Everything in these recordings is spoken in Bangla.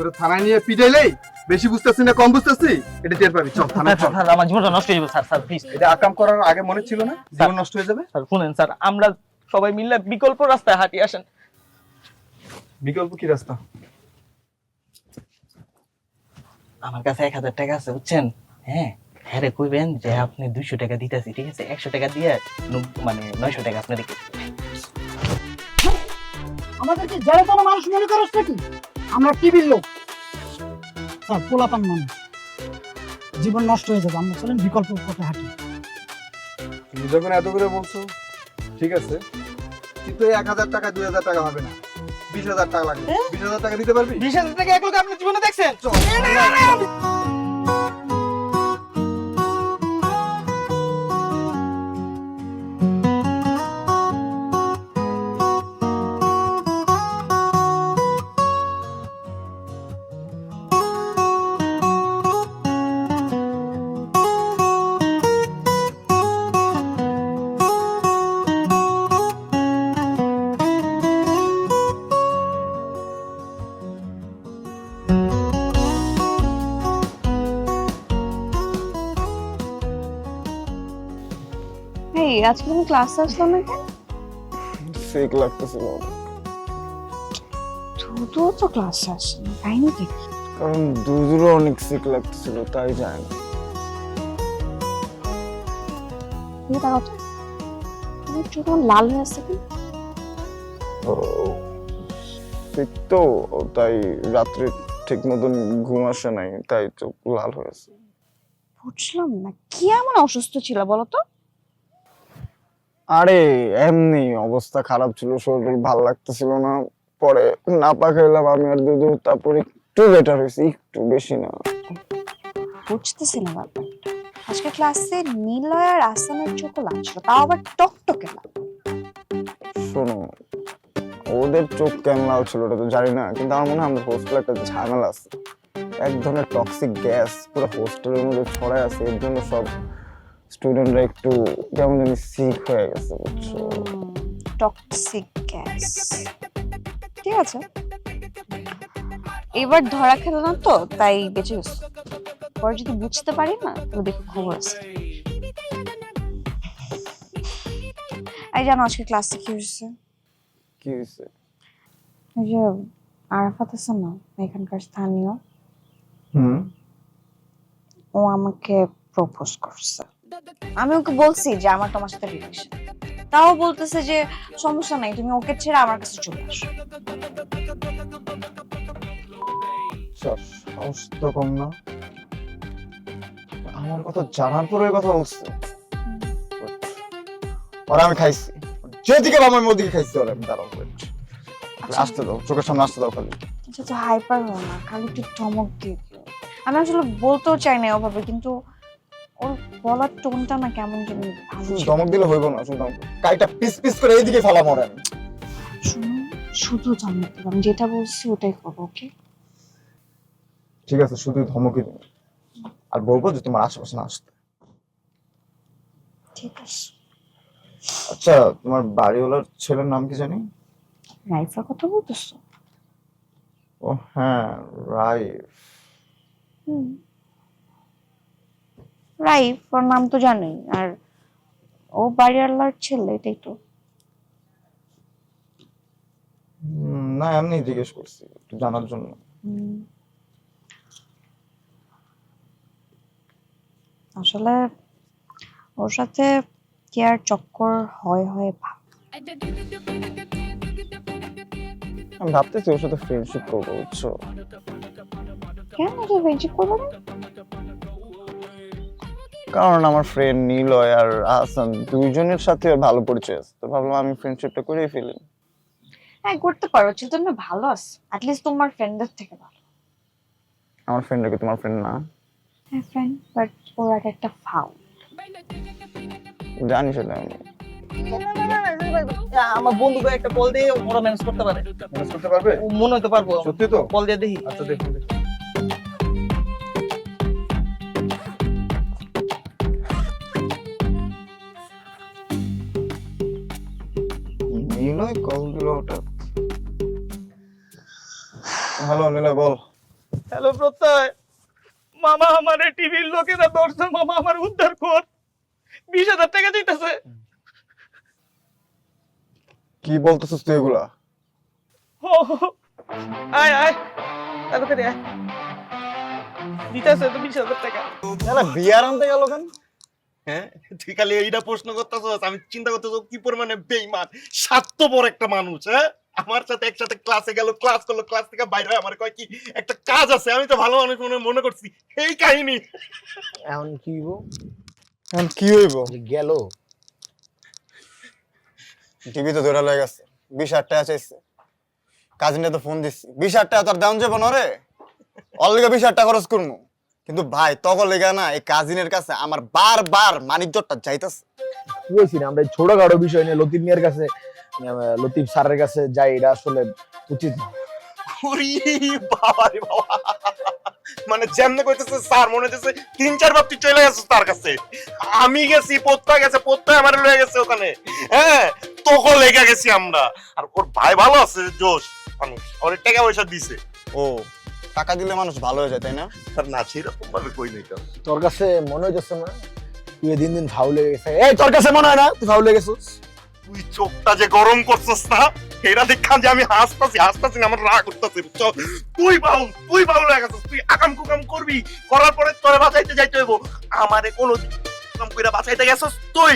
তোরে থানায় নিয়ে পিটাইলেই বেশি বুঝতেছি না কম বুঝতেছি এটা টের পাবি। চল থানায় চল। স্যার আমার জীবনটা নষ্ট হয়ে যাবে স্যার, স্যার প্লিজ। এটা আকাম করার আগে মনে ছিল না জীবন নষ্ট হয়ে যাবে? স্যার শুনেন স্যার, আমরা সবাই মিলে বিকল্প রাস্তায় হাঁটি আসেন। বিকল্প কি রাস্তা? আমার কাছে 1000 টাকা আছে বুঝছেন? হ্যাঁ হ্যাঁ রে কইবেন যে আপনি 200 টাকা দিতেছি, ঠিক আছে? 100 টাকা দিয়ে মানে 900 টাকা আপনি রেখে আমাদেরকে যারা কোনো মানুষ মনে করছ নাকি? আমরা টিভির লোক স্যার, পোলাপান মানুষ, জীবন নষ্ট হয়ে যাবে। আমরা চলেন বিকল্প পথে হাঁটি। তুমি যখন এত করে বলছো ঠিক আছে, কিন্তু এই 1000 টাকা 2000 টাকা হবে না, 20000 টাকা লাগবে। 20000 টাকা দিতে পারবি? 20,000 টাকা এক লোক আপনি জীবনে দেখছেন? এই আজকে তুমি ক্লাসে আসলো না কেন? ফেক লাগতেছিল দুদু তো ক্লাসে আসে না, কাহিনী কি? কারণ দুধুরও অনেক সিক লাগতেছিল তাই যায় না। তুমি তাকাও তো, তোমার চোখ আমার লাল হয়ে আছে কেন? ও সিক তো, তাই রাত্রে ঠিক মতন ঘুম আসে নাই, তাই চোখ লাল হয়েছে। বুঝলাম না কি এমন অসুস্থ ছিল বলো তো? আরে এমনি অবস্থা খারাপ ছিল, শরীর ভালো লাগতেছিল না, পরে নাপা খাইলাম আমি আর দুধু, তারপরে একটু বেটার হয়েছে, একটু বেশি না। বুঝতেছি না ব্যাপারটা। আজকে ক্লাসে নিলয় আর আসানের চোখ লাল ছিল, তাও আবার টকটকে লাল। শোনো, ওদের চোখ কেন লাল ছিল ওটা তো জানি না, কিন্তু আমার মনে হয় আমাদের হোস্টেলে একটা ঝামেলা আছে। এক ধরনের টক্সিক গ্যাস পুরো হোস্টেলের মধ্যে ছড়ায় আছে, এর জন্য সব স্টুডেন্টরা একটু কেমন জানি সিক হয়ে গেছে, বুঝছো? টক্সিক গ্যাস, ঠিক আছে। এবার ধরা খেলো না তো, তাই বেঁচে গেছে। পরে যদি বুঝতে পারি না তো দেখো খবর আছে। এই জানো আজকে ক্লাসে কি হয়েছে? কি হয়েছে? ওই যে আরাফাত আছে না, এখানকার স্থানীয়, ও আমাকে প্রপোজ করছে। আমি ওকে বলছি যে আমার তোমার সাথে রিলেশন, তাও বলতেছে যে সমস্যা নাই, তুমি ওকে ছেড়ে আমার কাছে চলে আসো। সাহস তো কম না, আমার কথা জানার পরে ওই কথা বলছে। ওরা আমি খাইছি, যেদিকে বাবা আমি ওদিকে খাইছি, ওরা আমি দাঁড়াও আসতে দাও, চোখের সামনে আসতে দাও খালি। আচ্ছা তো হাইপার হো না, খালি একটু ধমক দিয়ে দিও। আমি আসলে বলতেও চাই না ওভাবে, কিন্তু ওর বলার টোনটা না কেমন জানি ভালো ছিল। ধমক দিলে হইব না, শুনতাম কাইটা পিস পিস করে এইদিকে ফেলা মরে। শুনো, শুধু ধমক দিও, আমি যেটা বলছি ওটাই করবো, ওকে? ঠিক আছে, শুধু ধমকই দিন, আর বলবো যে তোমার আশেপাশে না আসতে। ঠিক আছে। আচ্ছা, তোমার বাড়িওয়ালার ছেলের নাম কি জানি? রাইফার কথা বলতেছো? ও হ্যাঁ, রাইফ। রাইফ, ওর নাম তো জানোই, আর ও বাড়িওয়ালার ছেলে, এটাই তো। না এমনি জিজ্ঞেস করছি একটু জানার জন্য। আসলে ওর সাথে কি আর চক্কর হয় হয় ভাব। আমি ভাবতেছি ওর সাথে ফ্রেন্ডশিপ করবো, বুঝছো? কেন তো ফ্রেন্ডশিপ করবো না? কারণ আমার ফ্রেন্ড নিলয় আর আহসান দুইজনের সাথে ওর ভালো পরিচয় আছে, তো ভাবলাম আমি ফ্রেন্ডশিপটা করেই ফেলি। হ্যাঁ করতে পারো, যেহেতু তুমি ভালো আছো, অ্যাটলিস্ট তোমার ফ্রেন্ডদের থেকে ভালো। আমার ফ্রেন্ডকে তোমার ফ্রেন্ড না? হ্যাঁ ফ্রেন্ড, বাট ওর এক একটা ফাউল। জানি সেটা আমি। আমার বন্ধুকে একটা কল দিয়ে ওরা ম্যানেজ করতে পারে। ম্যানেজ করতে পারবে? ও মনে হতে পারবো। সত্যি তো? কল দিয়ে দেখি। আচ্ছা দেখুন। নিলয় কল দিল হঠাৎ। হ্যালো নিলয়, বল। হ্যালো প্রত্যয়, মামা আমার টিভির লোকেরা ধরছে, মামা আমার উদ্ধার কর, 20,000 টাকা দিতেছে। কি বলতেছিস তুই এগুলা? আয় আয় তাড়াতাড়ি আয়, দিতেছে তো 20,000 টাকা। বিয়ার আনতে গেল কেন? হ্যাঁ, তুই খালি এইটা প্রশ্ন করতেছস, আমি চিন্তা করতেছ কি পরিমাণে বেঈমান স্বার্থপর একটা মানুষ। হ্যাঁ, আমার সাথে একসাথে ক্লাসে গেল, ক্লাস করলো, ক্লাস থেকে বাইরে হয়ে আমার কয় কি একটা কাজ আছে, আমি তো ভালো মানুষ মনে করছি, এই কাহিনী। এখন কি হইব? এখন কি হইব? যে গেল টিভি তো ধরে লয়ে গেছে, 20,000 টাকা চাইছে। কাজিনে তো ফোন দিচ্ছি, 20,000 টাকা তোর দাম যাবো না রে, অলরেডি 20,000 টাকা খরচ করবো। কিন্তু ভাই তখন লেগে না এই কাজিনের কাছে আমার বারবার মানিজ্যটা যাইতেছে। কইছি না আমরা এই ছোটখাটো বিষয় নিয়ে লতিফ মিয়ার কাছে, লতিফ স্যারের কাছে যাই, এটা আসলে উচিত না। ওরে বাবা রে বাবা, মানে যেমনে কইতেছে স্যার মনে হচ্ছে 3-4 বার তুই চলে গেছিস তার কাছে। আমি গেছি, প্রত্যয় গেছে, প্রত্যয় আমার লয়ে গেছে ওখানে। হ্যাঁ, তখন লেগে গেছি আমরা। আর ওর ভাই ভালো আছে, জোশ মানুষ, ওর টাকা পয়সা দিছে। ও, টাকা দিলে মানুষ ভালো হয়ে যায় তাই না? আর না সেরকম ভাবে কই নাই তো। তোর কাছে মনে হইতেছে না তুই দিন দিন ফাউল হয়ে গেছে? এই তোর কাছে মনে হয় না তুই ফাউল হয়ে গেছিস? তুই চোখটা যে গরম করছস না, এরা দেখান যে আমি হাসতাছি না, আমার রাগ উঠতাছে। তুই বাউল হয়ে গেছিস, তুই আকাম কুকাম করবি, করার পরে তোরে বাঁচাইতে যাইতে হইব। আমারে কোন কাম কইরা বাঁচাইতে গেছস তুই?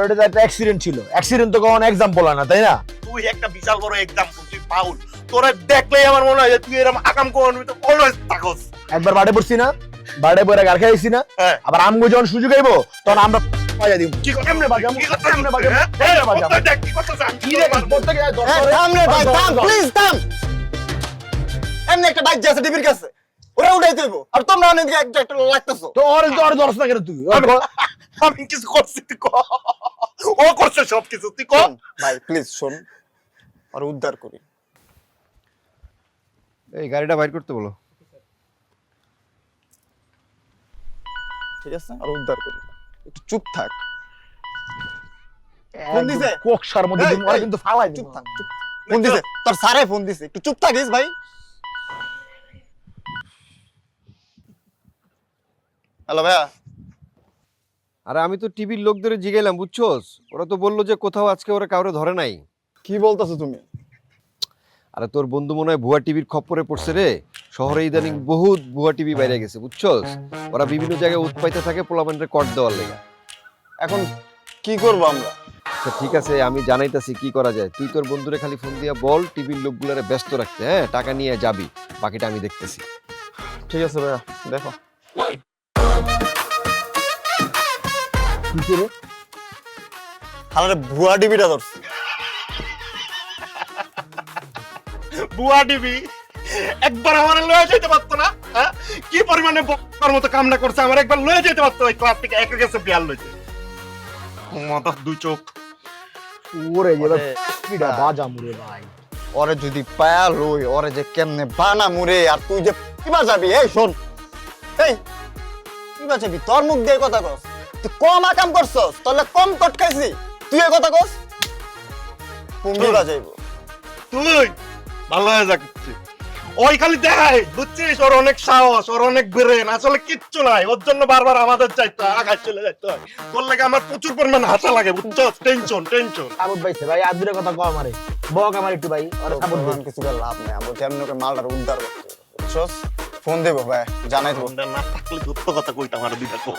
ওটা একটা অ্যাক্সিডেন্ট ছিল, অ্যাক্সিডেন্ট তো কোনো এক্সাম্পল না তাই না? তুই একটা বিশাল বড় এক্সাম্পল, তুই ফাউল। তোরে দেখলেই আমার মনে হয় যে তুই এরকম আকাম করবি, তো অলওয়েজ থাকস। একবার বাড়ে পড়ছি না, বাড়ে পড়ে গার খাইছি না, হ্যাঁ। আবার আমগো যখন সুযোগ আইবো তখন আমরা বাজা দিব। কি কথা কেমনে বাজাবো? কি কথা কেমনে বাজাবো? হ্যাঁ? কেমনে বাজাবো? ওই দেখ কি করতেছ, আমি কি রে প্রত্যেকে থাম রে ভাই, থাম প্লিজ থাম। এমনি একটা বাইক যাচ্ছে টিভির কাছে, ওরা উঠাইতে হইব, আর তোমরা অনেক একটা একটা লাগতেছো। তো ওর দরস না কেন তুই? আমি কিছু করছি, তুই ক। ও করছে সব কিছু, তুই ক। ভাই প্লিজ শোন, আর উদ্ধার করি। এই গাড়িটা বাইর করতে বলো। ঠিক আছে, আর উদ্ধার করি, একটু চুপ থাক। ফোন দিছে? কোকসার মধ্যে এই, দিন, ওরা এই, কিন্তু ফালাই চুপ দিব। থাক, চুপ। ফোন দিছে, তোর স্যারে ফোন দিছে, একটু চুপ থাকিস ভাই। হ্যালো ভাইয়া। আরে আমি তো টিভির লোকদের জিগাইলাম, বুঝছোস? ওরা তো বললো যে কোথাও আজকে ওরা কাউরে ধরে নাই। কি বলতেছো তুমি? আরে তোর বন্ধু মনে হয় ভুয়া টিভির খপ্পরে পড়ছে রে। শহরে ইদানিং বহুত ভুয়া টিভি বাইরে গেছে, বুঝছোস? ওরা বিভিন্ন জায়গায় উৎপাইতে থাকে পোলাপানরে কট দেওয়ার লেগে। এখন কি করবো আমরা? আচ্ছা ঠিক আছে, আমি জানাইতাছি কি করা যায়। তুই তোর বন্ধুরে খালি ফোন দিয়া বল টিভির লোকগুলারে ব্যস্ত রাখতে, হ্যাঁ? টাকা নিয়ে যাবি, বাকিটা আমি দেখতেছি। ঠিক আছে ভাইয়া, দেখো। কি রে? হালারে ভুয়া টিভিটা ধরছে। বুয়া দিবি একবার আমার লয়ে যেতে পারতো না? হ্যাঁ, কি পরিমাণে বোকার মতো কামনা করছে, আমার একবার লয়ে যেতে পারতো। ওই ক্লাস থেকে একা গেছে, বিয়ার লইছে। মাথা দুই চোখ। ওরে যেবার পিটা বাজা মুরে ভাই। ওরে যদি পায়া লই, ওরে যে কেমনে বানা মুরে, আর তুই যে কিবা যাবি? এই শোন, এই কিবা যাবি? তোর মুখ দিয়ে কথা কস, তুই কম আকাম করছস, তোরলে কম কট খাইছি, তুই এ কথা কস? পুঙ্গিরা যাইব। তুই ভালো হয়ে যাক। ওই খালি দেখাই, বুঝছিস? ওর অনেক সাহস, ওর অনেক ব্রেন, আসলে কিচ্ছু নাই। ওর জন্য বারবার আমাদের চাইতে হয়, আঘাত চলে যাইতে হয়। তোর লাগে আমার প্রচুর পরিমাণে হাসা লাগে, বুঝছস? টেনশন। সাবুত ভাই ভাই আদুরে কথা কও আমারে, বক আমার একটু ভাই। ওরে সাবুত ভাই কিছু করে লাভ নেই, আমরা কেমন করে মালটার উদ্ধার করতে হবে, বুঝছস? ফোন দেবো ভাই, জানাই দেবো। ফোনটা না থাকলে দুঃখ কথা কইতাম, আর দুইটা কো।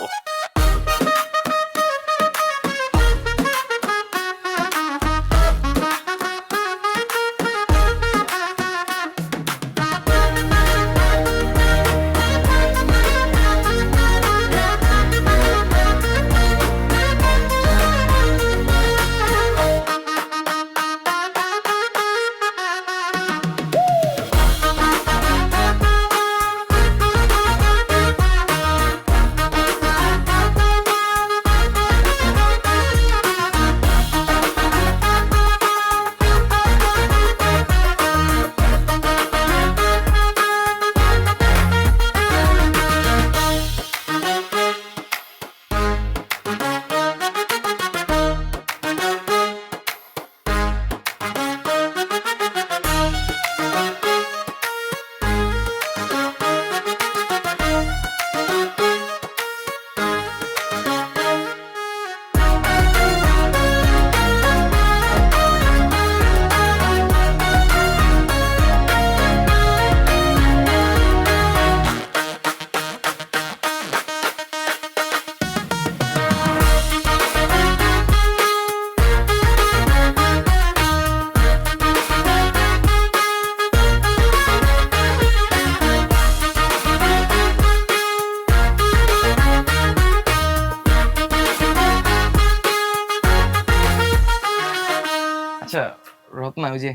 রত্না, ওই যে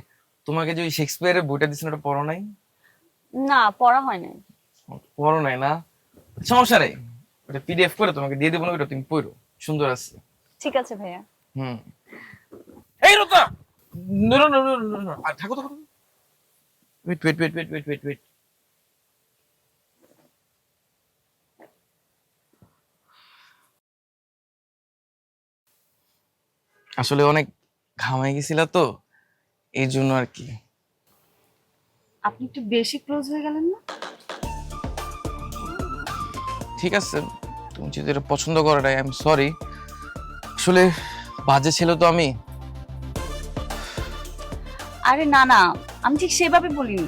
তোমাকে যে ওই শেক্সপিয়ারের বইটা দিছিল ওটা পড়ো নাই? না, পড়া হয় নাই। পড়ো নাই না, সমস্যা নেই, ওটা পিডিএফ করে তোমাকে দিয়ে দেবো না, ওটা তুমি পড়ো, সুন্দর আছে। ঠিক আছে ভাইয়া। হুম। এই Ratna, no no no no no, থাকো থাকো, wait wait wait wait wait wait wait. আসলে অনেক ঘামাই গেছিল তো, এই জন্য আর কি। আপনি একটু বেশি ক্লোজ হয়ে গেলেন না? ঠিক আছে, তুমি যদি এটা পছন্দ করো, আই এম সরি। আসলে বাজে ছিল তো আমি। আরে না না, আমি ঠিক সেভাবে বলিনি।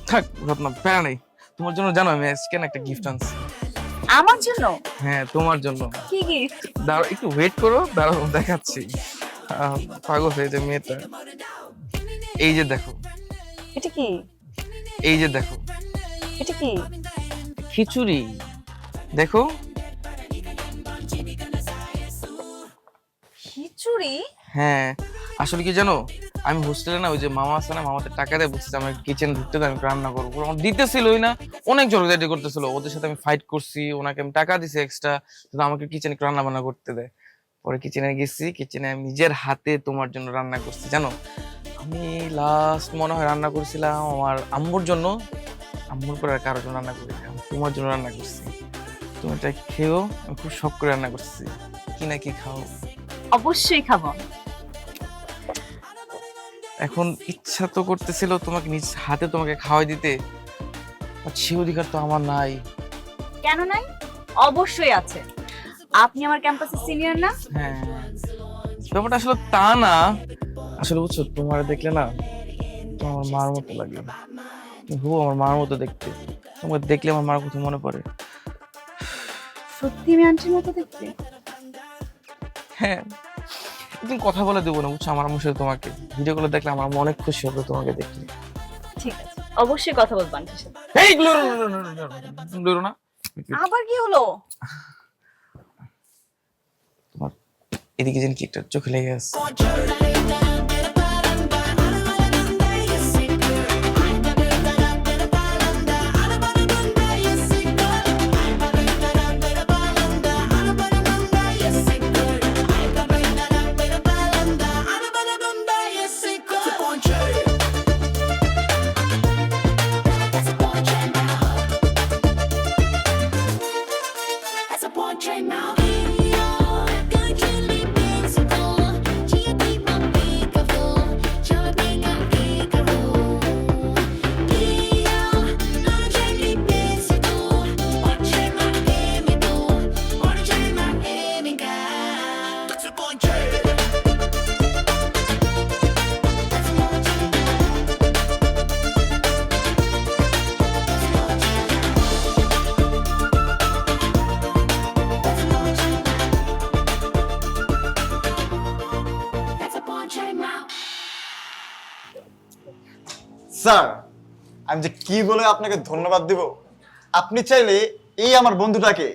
থাক রত্না, প্যারা নেই। তোমার জন্য জানো আমি আজকে না একটা গিফট আনছি। আমার জন্য? হ্যাঁ তোমার জন্য। কি গিফট? দাঁড়াও একটু ওয়েট করো, দাঁড়াও দেখাচ্ছি। পাগল হয়ে যে মেয়েটা। এই যে দেখো। এটা কি? এই যে দেখো। এটা কি? খিচুড়ি দেখো। খিচুড়ি? হ্যাঁ, আসলে কি জানো, আমি হোস্টেলে না ওই যে মামা আছে না, মামাতে টাকা দেয়, বলছে আমার কিচেন ঢুকতে দেয়, আমি রান্না করবো। আমার দিতেছিলই না, অনেক জোরজাটি করতেছিল, ওদের সাথে আমি ফাইট করছি, ওনাকে আমি টাকা দিছি এক্সট্রা, কিন্তু আমাকে কিচেনে রান্না বান্না করতে দেয়। পরে কিচেনে গেছি, কিচেনে আমি নিজের হাতে তোমার জন্য রান্না করছি। জানো, আমি লাস্ট মনে হয় রান্না করছিলাম আমার আম্মুর জন্য, আম্মুর পরে আর কারোর জন্য রান্না করি, তোমার জন্য রান্না করছি। তুমি এটা খেয়েও, আমি খুব শখ করে রান্না করছি। কি না কি খাও? অবশ্যই খাবো। এখন ইচ্ছা তো করতেছিল তোমাকে নিজ হাতে তোমাকে খাওয়াই দিতে, সে অধিকার তো আমার নাই। কেন নাই? অবশ্যই আছে। আপনি আমার ক্যাম্পাসের সিনিয়র না? হ্যাঁ, ব্যাপারটা আসলে তা না। আসলে বুঝছো, তোমার দেখলে না তোমার আমার মার মতো লাগে, হুবহু আমার মার মতো দেখতে। তোমাকে দেখলে আমার মার কথা মনে পড়ে। সত্যি আমি আন্টির মতো দেখতে? হ্যাঁ, একদিন কথা বলে দেবো না বুঝছো, আমার আম্মুর সাথে তোমাকে ভিডিও কলে দেখলে আমার আম্মু অনেক খুশি হবে তোমাকে দেখলে। ঠিক আছে, অবশ্যই কথা বলবো আন্টির সাথে। এই লড়ো না। আবার কি হলো? তোমার এদিকে যেন কি একটা চোখে লেগে আছে। স্যার, আমি যে কি বলে আপনাকে ধন্যবাদ দিব। আপনি চাইলে এই আমার বন্ধুটাকে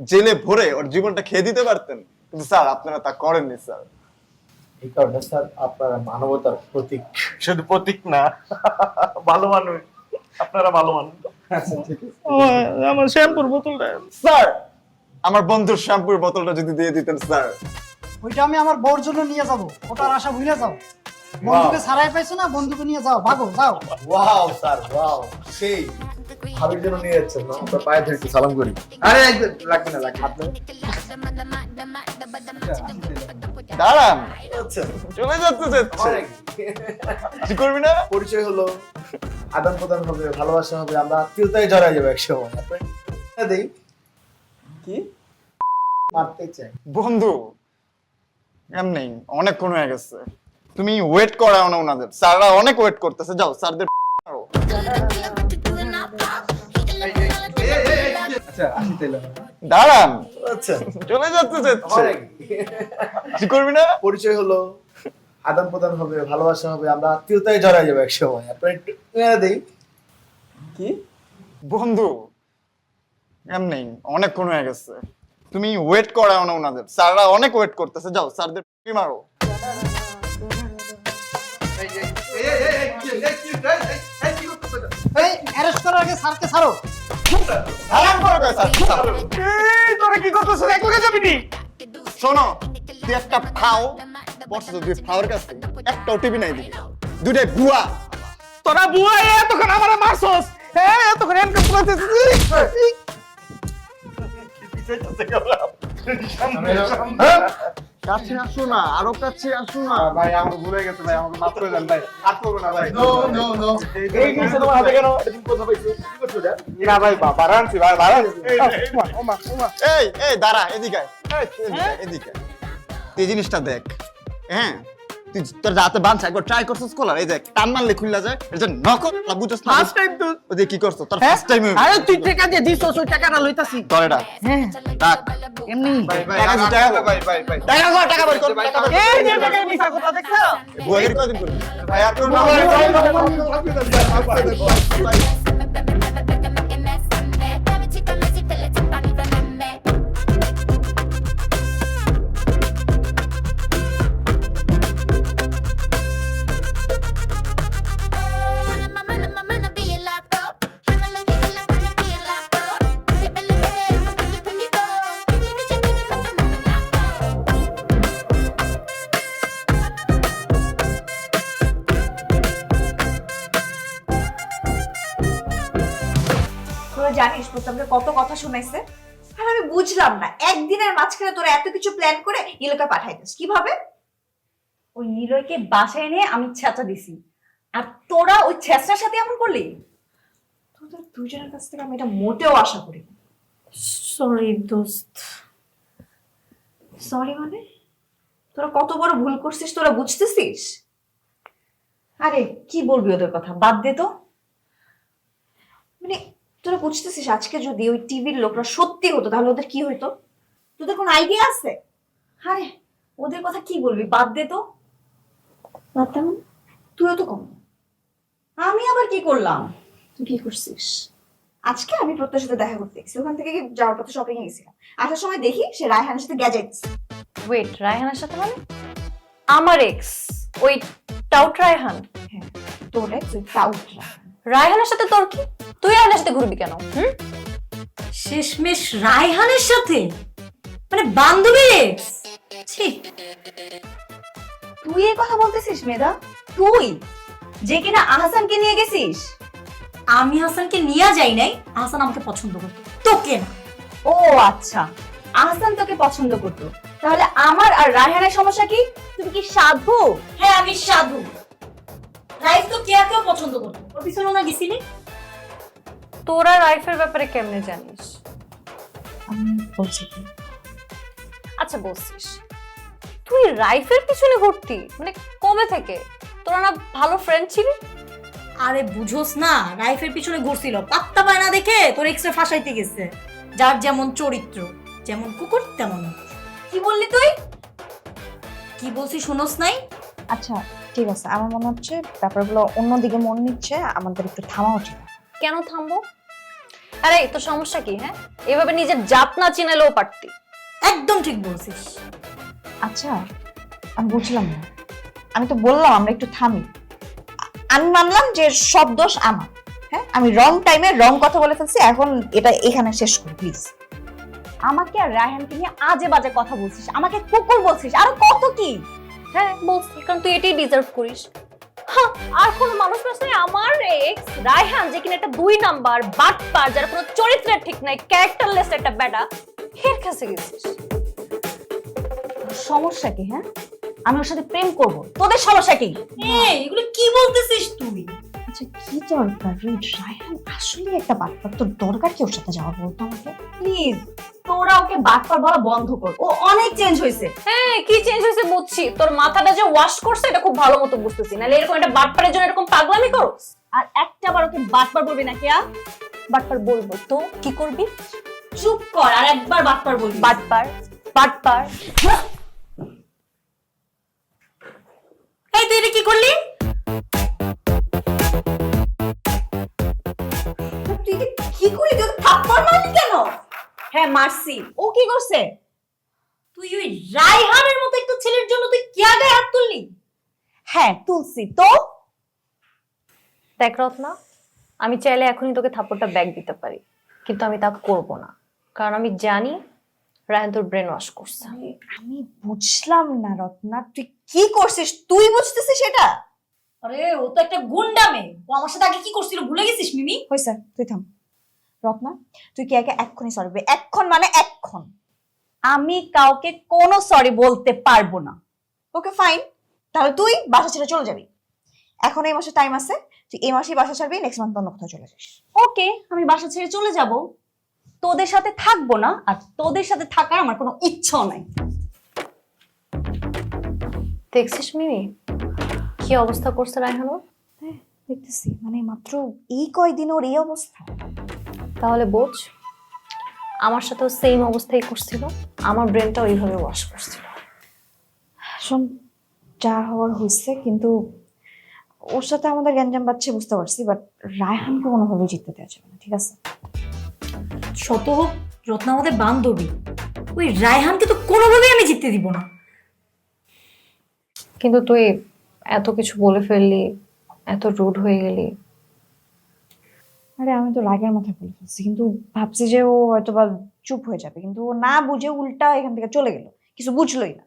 জেলে ভরে ওর জীবনটা খেয়ে দিতে পারতেন, কিন্তু স্যার আপনারা তা করেননি স্যার। এই কারণে স্যার আপনারা মানবতার প্রতীক। শুধু প্রতীক না, ভালো মানুষ, আপনারা ভালো মানুষ। আমার শ্যাম্পুর বোতলটা। স্যার, আমার বন্ধুর শ্যাম্পুর বোতলটা যদি দিয়ে দিতেন স্যার। ওইটা আমি আমার বউর জন্য নিয়ে যাব, ওটার আশা ভুলে যাও। বন্ধুকে ছাড়াই পাইছো না, বন্ধুকে নিয়ে যাও, ভাগো যাও। ওয়াও স্যার, ওয়াও, সেই ভাবির জন্য নিয়ে যাচ্ছেন না? আমরা পায়ে ধরে একটু সালাম করি। আরে একদম লাগবে না, লাগবে আপনি। দাঁড়ান, আচ্ছা, চলে যাচ্ছে কি করবি না? পরিচয় হলো, আদান প্রদান হবে, ভালোবাসা হবে, আমরা আত্মীয়তায় জড়াই যাবো একসময়। দেই কি মারতে চাই বন্ধু, এমনি অনেকক্ষণ হয়ে গেছে, তুমি ওয়েট করাও না ওনাদের, স্যাররা অনেক ওয়েট করতেছে, যাও স্যারদের মারো। আচ্ছা, আসি তাইলে। দাঁড়ান, আচ্ছা, চলে যাচ্ছে কি করবি না? পরিচয় হলো, আদান প্রদান হবে, ভালোবাসা হবে, আমরা আত্মীয়তায় জড়াই যাবো একসময়। আপনার একটু দেই কি বন্ধু, এমনি অনেকক্ষণ হয়ে গেছে, তুমি ওয়েট করাও না ওনাদের, স্যাররা অনেক ওয়েট করতেছে, যাও স্যারদের মারো। এই অ্যারেস্ট করার আগে স্যারকে ছাড়ো। তোরা কি করতেছ? একলা যাবি নি? শোনো, তুই একটা ফাও বসে, তুই ফাওয়ার কাছে একটা টিভি নাই দিকে, দুটাই বুয়া। তোরা বুয়া এতক্ষণ আমার মারছস, হ্যাঁ এতক্ষণ এনকাম করতেছিস। কাছে আসো না, আরো কাছে আসো না। ভাই আমাকে ভুলে গেছে ভাই, আমাকে মাফ করে দেন ভাই, আর করবো না ভাই। নো নো নো, এই জিনিসটা তোমার হাতে কেন? এটা তুমি কোথা পাইছো? কি করছো এটা? না ভাই, বাড়ানছি ভাই, বাড়ানছি। ওমা ওমা, এই এই দাঁড়া, এদিকে আয়। এদিকে আয়। তুই এই জিনিসটা দেখ, হ্যাঁ তুই তোর রাতে বাঁধছে একবার ট্রাই করছিস কলার, এই দেখ টান মারলে খুললা যায়, এটা নকল বুঝছস না? ফার্স্ট টাইম তো। ওই যে কি করছো তোর ফার্স্ট টাইম? আরে তুই টাকা দিয়ে দিছস, ওই টাকাটা লইতাছি। ধর এটা, হ্যাঁ রাখ। এমনি ভাই ভাই, টাকা দিতে হবে। ভাই ভাই ভাই টাকা কর, টাকা বের কর, টাকা বের কর। এই যে টাকা মিছা কথা দেখছো? বুয়াগিরি কদিন করবি? ভাই, আর করবো না ভাই, ভাই, ভাই, ভাই, মাফ করে দেন ভাই, মাফ করে দেন ভাই। তোরা জানিস প্রথমে কত কথা শুনাইছে, আর আমি বুঝলাম না একদিনের মাঝখানে তোরা এত কিছু প্ল্যান করে নীলকে পাঠাইতিস কিভাবে? ওই নীলয়কে বাসায় এনে আমি ছেঁচা দিছি, আর তোরা ওই ছেঁচার সাথে এমন করলি? তোদের দুজনের কাছ থেকে আমি এটা মোটেও আশা করি। সরি দোস্ত। সরি মানে? তোরা কত বড় ভুল করছিস তোরা বুঝতেছিস? আরে কি বলবি ওদের কথা, বাদ দে তো। মানে তোরা বুঝতেছিস আজকে যদি ওই টিভির লোকরা সত্যি হতো তাহলে ওদের কি হইতো? তোদের কোনো আইডিয়া আছে? আরে ওদের কথা কি বলবি, বাদ দে তো। বাদ দে মানে? তুইও তো কম। আমি আবার কি করলাম? তুই কি করছিস? আজকে আমি প্রত্যেকের সাথে দেখা করতে গেছি, ওখান থেকে যাওয়ার পথে শপিং এ গেছিলাম, আসার সময় দেখি সে রায়হানের সাথে গ্যাজেটস। ওয়েট, রায়হানের সাথে মানে? আমার এক্স ওই টাউট রায়হান? হ্যাঁ তোর এক্স ওই টাউট রায়হান। রায়হানের সাথে তোর কি? তুই রায়হানের সাথে ঘুরবি কেন? শেষমেশ রায়হানের সাথে, মানে বান্ধবীর এক্স? ছি, তুই এই কথা বলতেছিস মেধা? তুই যে কিনা আহসানকে নিয়ে গেছিস? আমি হাসানকে নিয়ে যাই নাই, হাসান আমাকে পছন্দ করতো, তোকে না। ও আচ্ছা, আহসান তোকে পছন্দ করতো, তাহলে আমার আর রায়হানের সমস্যা কি? তুমি কি সাধু? হ্যাঁ আমি সাধু। রাইফ তো কেউ পছন্দ করতো, ওর পিছনে না গেছিলি? তোরা রাইফের ব্যাপারে কেমনে জানিস? আমি বলছি কি, আচ্ছা বলছিস তুই রাইফের পিছনে ঘুরতি, মানে কবে থেকে? তোরা না ভালো ফ্রেন্ড ছিলি? আরে বুঝোস না, রাইফের পিছনে ঘুরছিল, পাত্তা পায় না দেখে তোর এক্সরে ফাঁসাইতে গেছে। যার যেমন চরিত্র, যেমন কুকুর তেমন। কি বললি তুই? কি বলছি শুনোস নাই? আচ্ছা ঠিক আছে, আমার মনে হচ্ছে ব্যাপারগুলো অন্যদিকে মন নিচ্ছে, আমাদের একটু থামা উচিত। কেন থামবো? আরে তোর সমস্যা কি? হ্যাঁ এভাবে নিজের জাত না চিনালেও পারতি। একদম ঠিক বলছিস। আচ্ছা আমি বুঝলাম না, আমি তো বললাম আমরা একটু থামি। আমি মানলাম যে সব দোষ আমার, হ্যাঁ আমি রং টাইমে রং কথা বলে ফেলছি, এখন এটা এখানে শেষ করি প্লিজ। আমাকে আর রায়হানকে নিয়ে আজে বাজে কথা বলছিস, আমাকে কুকুর বলছিস, আর কত কি। হ্যাঁ বলছি, কারণ তুই এটাই ডিজার্ভ করিস। হ্যাঁ, আর কোন মানুষ নয় আমার এক্স রায়হান, যে কিনা একটা 2 নাম্বার বাটপার, যার কোনো চরিত্রের ঠিক নাই, ক্যারেক্টারলেস একটা ব্যাটা, এর কাছে গেছিস। সমস্যা কি? হ্যাঁ আমি ওর সাথে প্রেম করব, তোদের সমস্যা কি? এই এগুলো কি বলতেছিস তুই? আচ্ছা কি দরকার রে, রায়হান আসলে একটা বাটপার, তোর দরকার কি ওর সাথে যাওয়া বলতো আমাকে? প্লিজ তোরা ওকে বাটপার বলা বন্ধ কর, ও অনেক চেঞ্জ হয়েছে। হ্যাঁ কি চেঞ্জ হয়েছে বুঝছি, তোর মাথাটা যে ওয়াশ করছে এটা খুব ভালো মতো বুঝতেছি, নাহলে এরকম একটা বাটপারের জন্য এরকম পাগলামি করস? আর একটা বার ওকে বাটপার বলবি না কেয়া? বাটপার বলবো তো কি করবি? চুপ কর, আর একবার বাটপার বলবি। বাটপার বাটপার। এই তুই এটা কি করলি? তুই কি করলি? তুই থাপ্পড় মারলি কেন? হ্যাঁ মারছি। ও কি করছে? তুই ওই রায়হানের মতো একটা ছেলের জন্য তুই কি গায়ে হাত তুললি? হ্যাঁ তুলছি তো। দেখ রত্না, আমি চাইলে এখনই তোকে থাপ্পড়টা ব্যাক দিতে পারি, কিন্তু আমি তা করব না, কারণ আমি জানি রায়হান তোর ব্রেন ওয়াশ করছে। আমি বুঝলাম না রত্না, তুই কি করছিস? তুই বুঝতেছিস সেটা? আরে ও তো একটা গুন্ডা মেয়ে, ও আমার সাথে আগে কি করছিল ভুলে গেছিস মিমি? হইছে, তুই থাম। রত্না, তুই কি একে এক্ষুনি সরি বলবি? এক্ষণ মানে এক্ষণ। আমি কাউকে কোনো সরি বলতে পারবো না। ওকে ফাইন, তাহলে তুই বাসা ছেড়ে চলে যাবি। এখন এই মাসে টাইম আছে, তুই এই মাসেই বাসা ছাড়বি, নেক্সট মান্থ অন্য কোথাও চলে যাস। ওকে, আমি বাসা ছেড়ে চলে যাব, তোদের সাথে থাকবো না, আর তোদের সাথে থাকার আমার কোনো ইচ্ছাও নাই। দেখছিস মিমি কি অবস্থা করছে রায়হান? দেখতেছি, মানে মাত্র এই কয়দিন ওর এই অবস্থা। তাহলে বোঝ, আমার সাথেও সেম অবস্থাই করছিল, আমার ব্রেনটা ওইভাবে ওয়াশ করছিল। শোন, যা হওয়ার হয়েছে, কিন্তু ওর সাথে আমাদের গ্যাঞ্জাম বাচ্ছে বুঝতে পারছি, বাট রায়হানকে কোনোভাবে জিততে দেওয়া যাবে না, ঠিক আছে? শত হোক রত্না আমাদের বান্ধবী, ওই রায়হানকে তো কোনোভাবেই আমি জিততে দিব না। কিন্তু তুই এত কিছু বলে ফেললি, এত রুড হয়ে গেলি। আরে আমি তো রাগের মাথায় বলে ফেলছি, কিন্তু ভাবছি যে ও হয়তো বা চুপ হয়ে যাবে, কিন্তু ও না বুঝে উল্টা এখান থেকে চলে গেল, কিছু বুঝলোই না।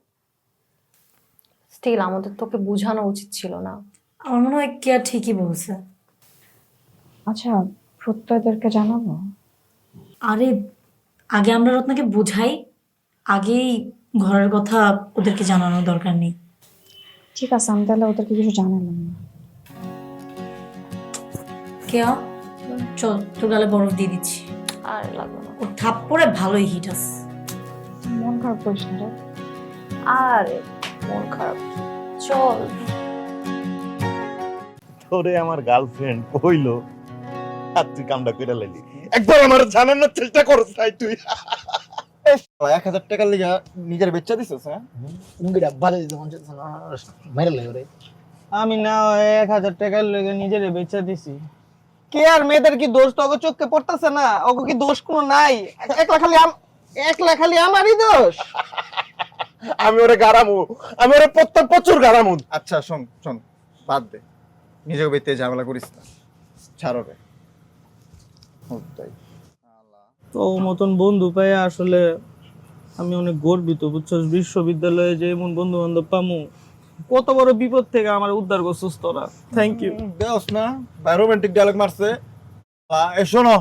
স্টিল আমাদের তোকে বোঝানো উচিত ছিল না। আমার মনে হয় কেয়া ঠিকই বলছে। আচ্ছা, প্রত্যয়দেরকে জানাবো? আরে আগে আমরা রত্নাকে বুঝাই, আগেই ঘরের কথা ওদেরকে জানানোর দরকার নেই। ঠিক আছে, আমি তাহলে ওদেরকে কিছু জানালাম না। কেয়া চল, তোর গালে বরফ দিয়ে দিচ্ছি। আর লাগবে না। ও থাপ্পড়ে ভালোই হিট আছে। মন খারাপ করিস না রে। আরে মন খারাপ, চল। তোরে আমার গার্লফ্রেন্ড কইলো আর তুই কামটা কইরা লাইলি। একবার আমার জানানোর চেষ্টা করছ তাই তুই। 1000 টাকার লিগা নিজের বেচা দিছিস? হ্যাঁ, উঙ্গিটা বাজে দিতে মন চাচ্ছে না, মেরে লাগে রে। আমি না 1000 টাকার লেগে নিজের বেচা দিছি। কে আর মেয়েদের কি দোষ? তো চোখে পড়তেছে না? ওকে কি দোষ কোনো নাই? একলা খালি আমারই দোষ। আমি ওরে গারামু, আমি ওরে প্রচুর গারামু। আচ্ছা শোন শোন, বাদ দে, নিজেকে বেতে ঝামেলা করিস না, ছাড়ো রে। তো মতন বন্ধু পেয়ে আসলে আমি অনেক গর্বিত, বুঝছস? বিশ্ববিদ্যালয়ে যে এমন বন্ধু বান্ধব পামু, কত বড় বিপদ থেকে আমার উদ্ধার করছিস তোরা। Thank you. দেওস না ভাই, রোমান্টিক ডায়লগ মারছে। এ শোনো,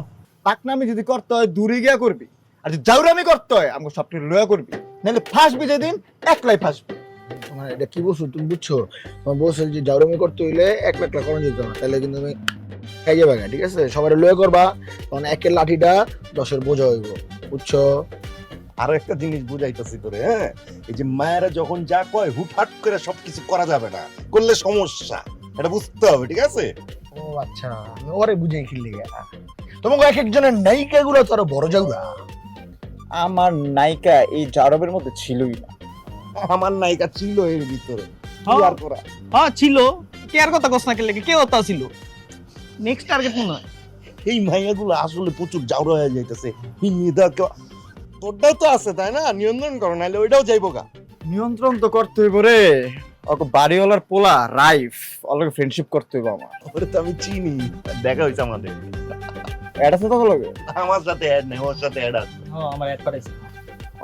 পাকনামি যদি করতে হয় দূরে গিয়া করবি, আর যদি জাউরামি করতে হয় আমাকে সবটি লয়া করবি, নাহলে ফাঁসবি যেদিন একলাই ফাঁসবি। মানে এটা কি বলছো তুমি? বুঝছো, তোমার বলছো যে জাউরামি করতে হইলে 1 লাখ টাকা করা যেত না, তাহলে কিন্তু তুমি খাই যাবে না, ঠিক আছে? সবাই লয়ে করবা, তখন 1-এর লাঠিটা 10-এর বোঝা হইব, বুঝছো? আরো একটা জিনিস বুঝাইতেছি তোরে, হ্যাঁ, এই যে মায়েরা যখন যা কয় হুটহাট করে সবকিছু করা যাবে না, করলে সমস্যা, এটা বুঝতে হবে, ঠিক আছে? ও আচ্ছা, আমি ওরে বুঝাই খেললে গেলা। তোমাকে এক একজনের নায়িকা গুলো তো আরো বড় জাউরা। আমার নায়িকা এই জারবের মধ্যে ছিলই না। আমার নায়িকা ছিল এর ভিতরে, কি আর করা। হ্যাঁ ছিল, কে আর কথা কস না কে লেগে, কে ওটা ছিল। নেক্সট টার্গেট মনে হয় এই মাইয়াগুলো আসলে প্রচুর জাউরা হয়ে যাইতেছে। তোরটাও তো আছে তাই না? নিয়ন্ত্রণ করো, নাহলে ওইটাও যাইবো গা। নিয়ন্ত্রণ তো করতে হইব রে। ওকে বাড়িওয়ালার পোলা রাইফ, ওকে ফ্রেন্ডশিপ করতে হইব আমার। ওরে তো আমি চিনি, দেখা হইছে আমাদের। অ্যাড আছে তো লগে? আমার সাথে অ্যাড নেই, ওর সাথে অ্যাড আছে। হ্যাঁ, আমার অ্যাড পাঠাইছে।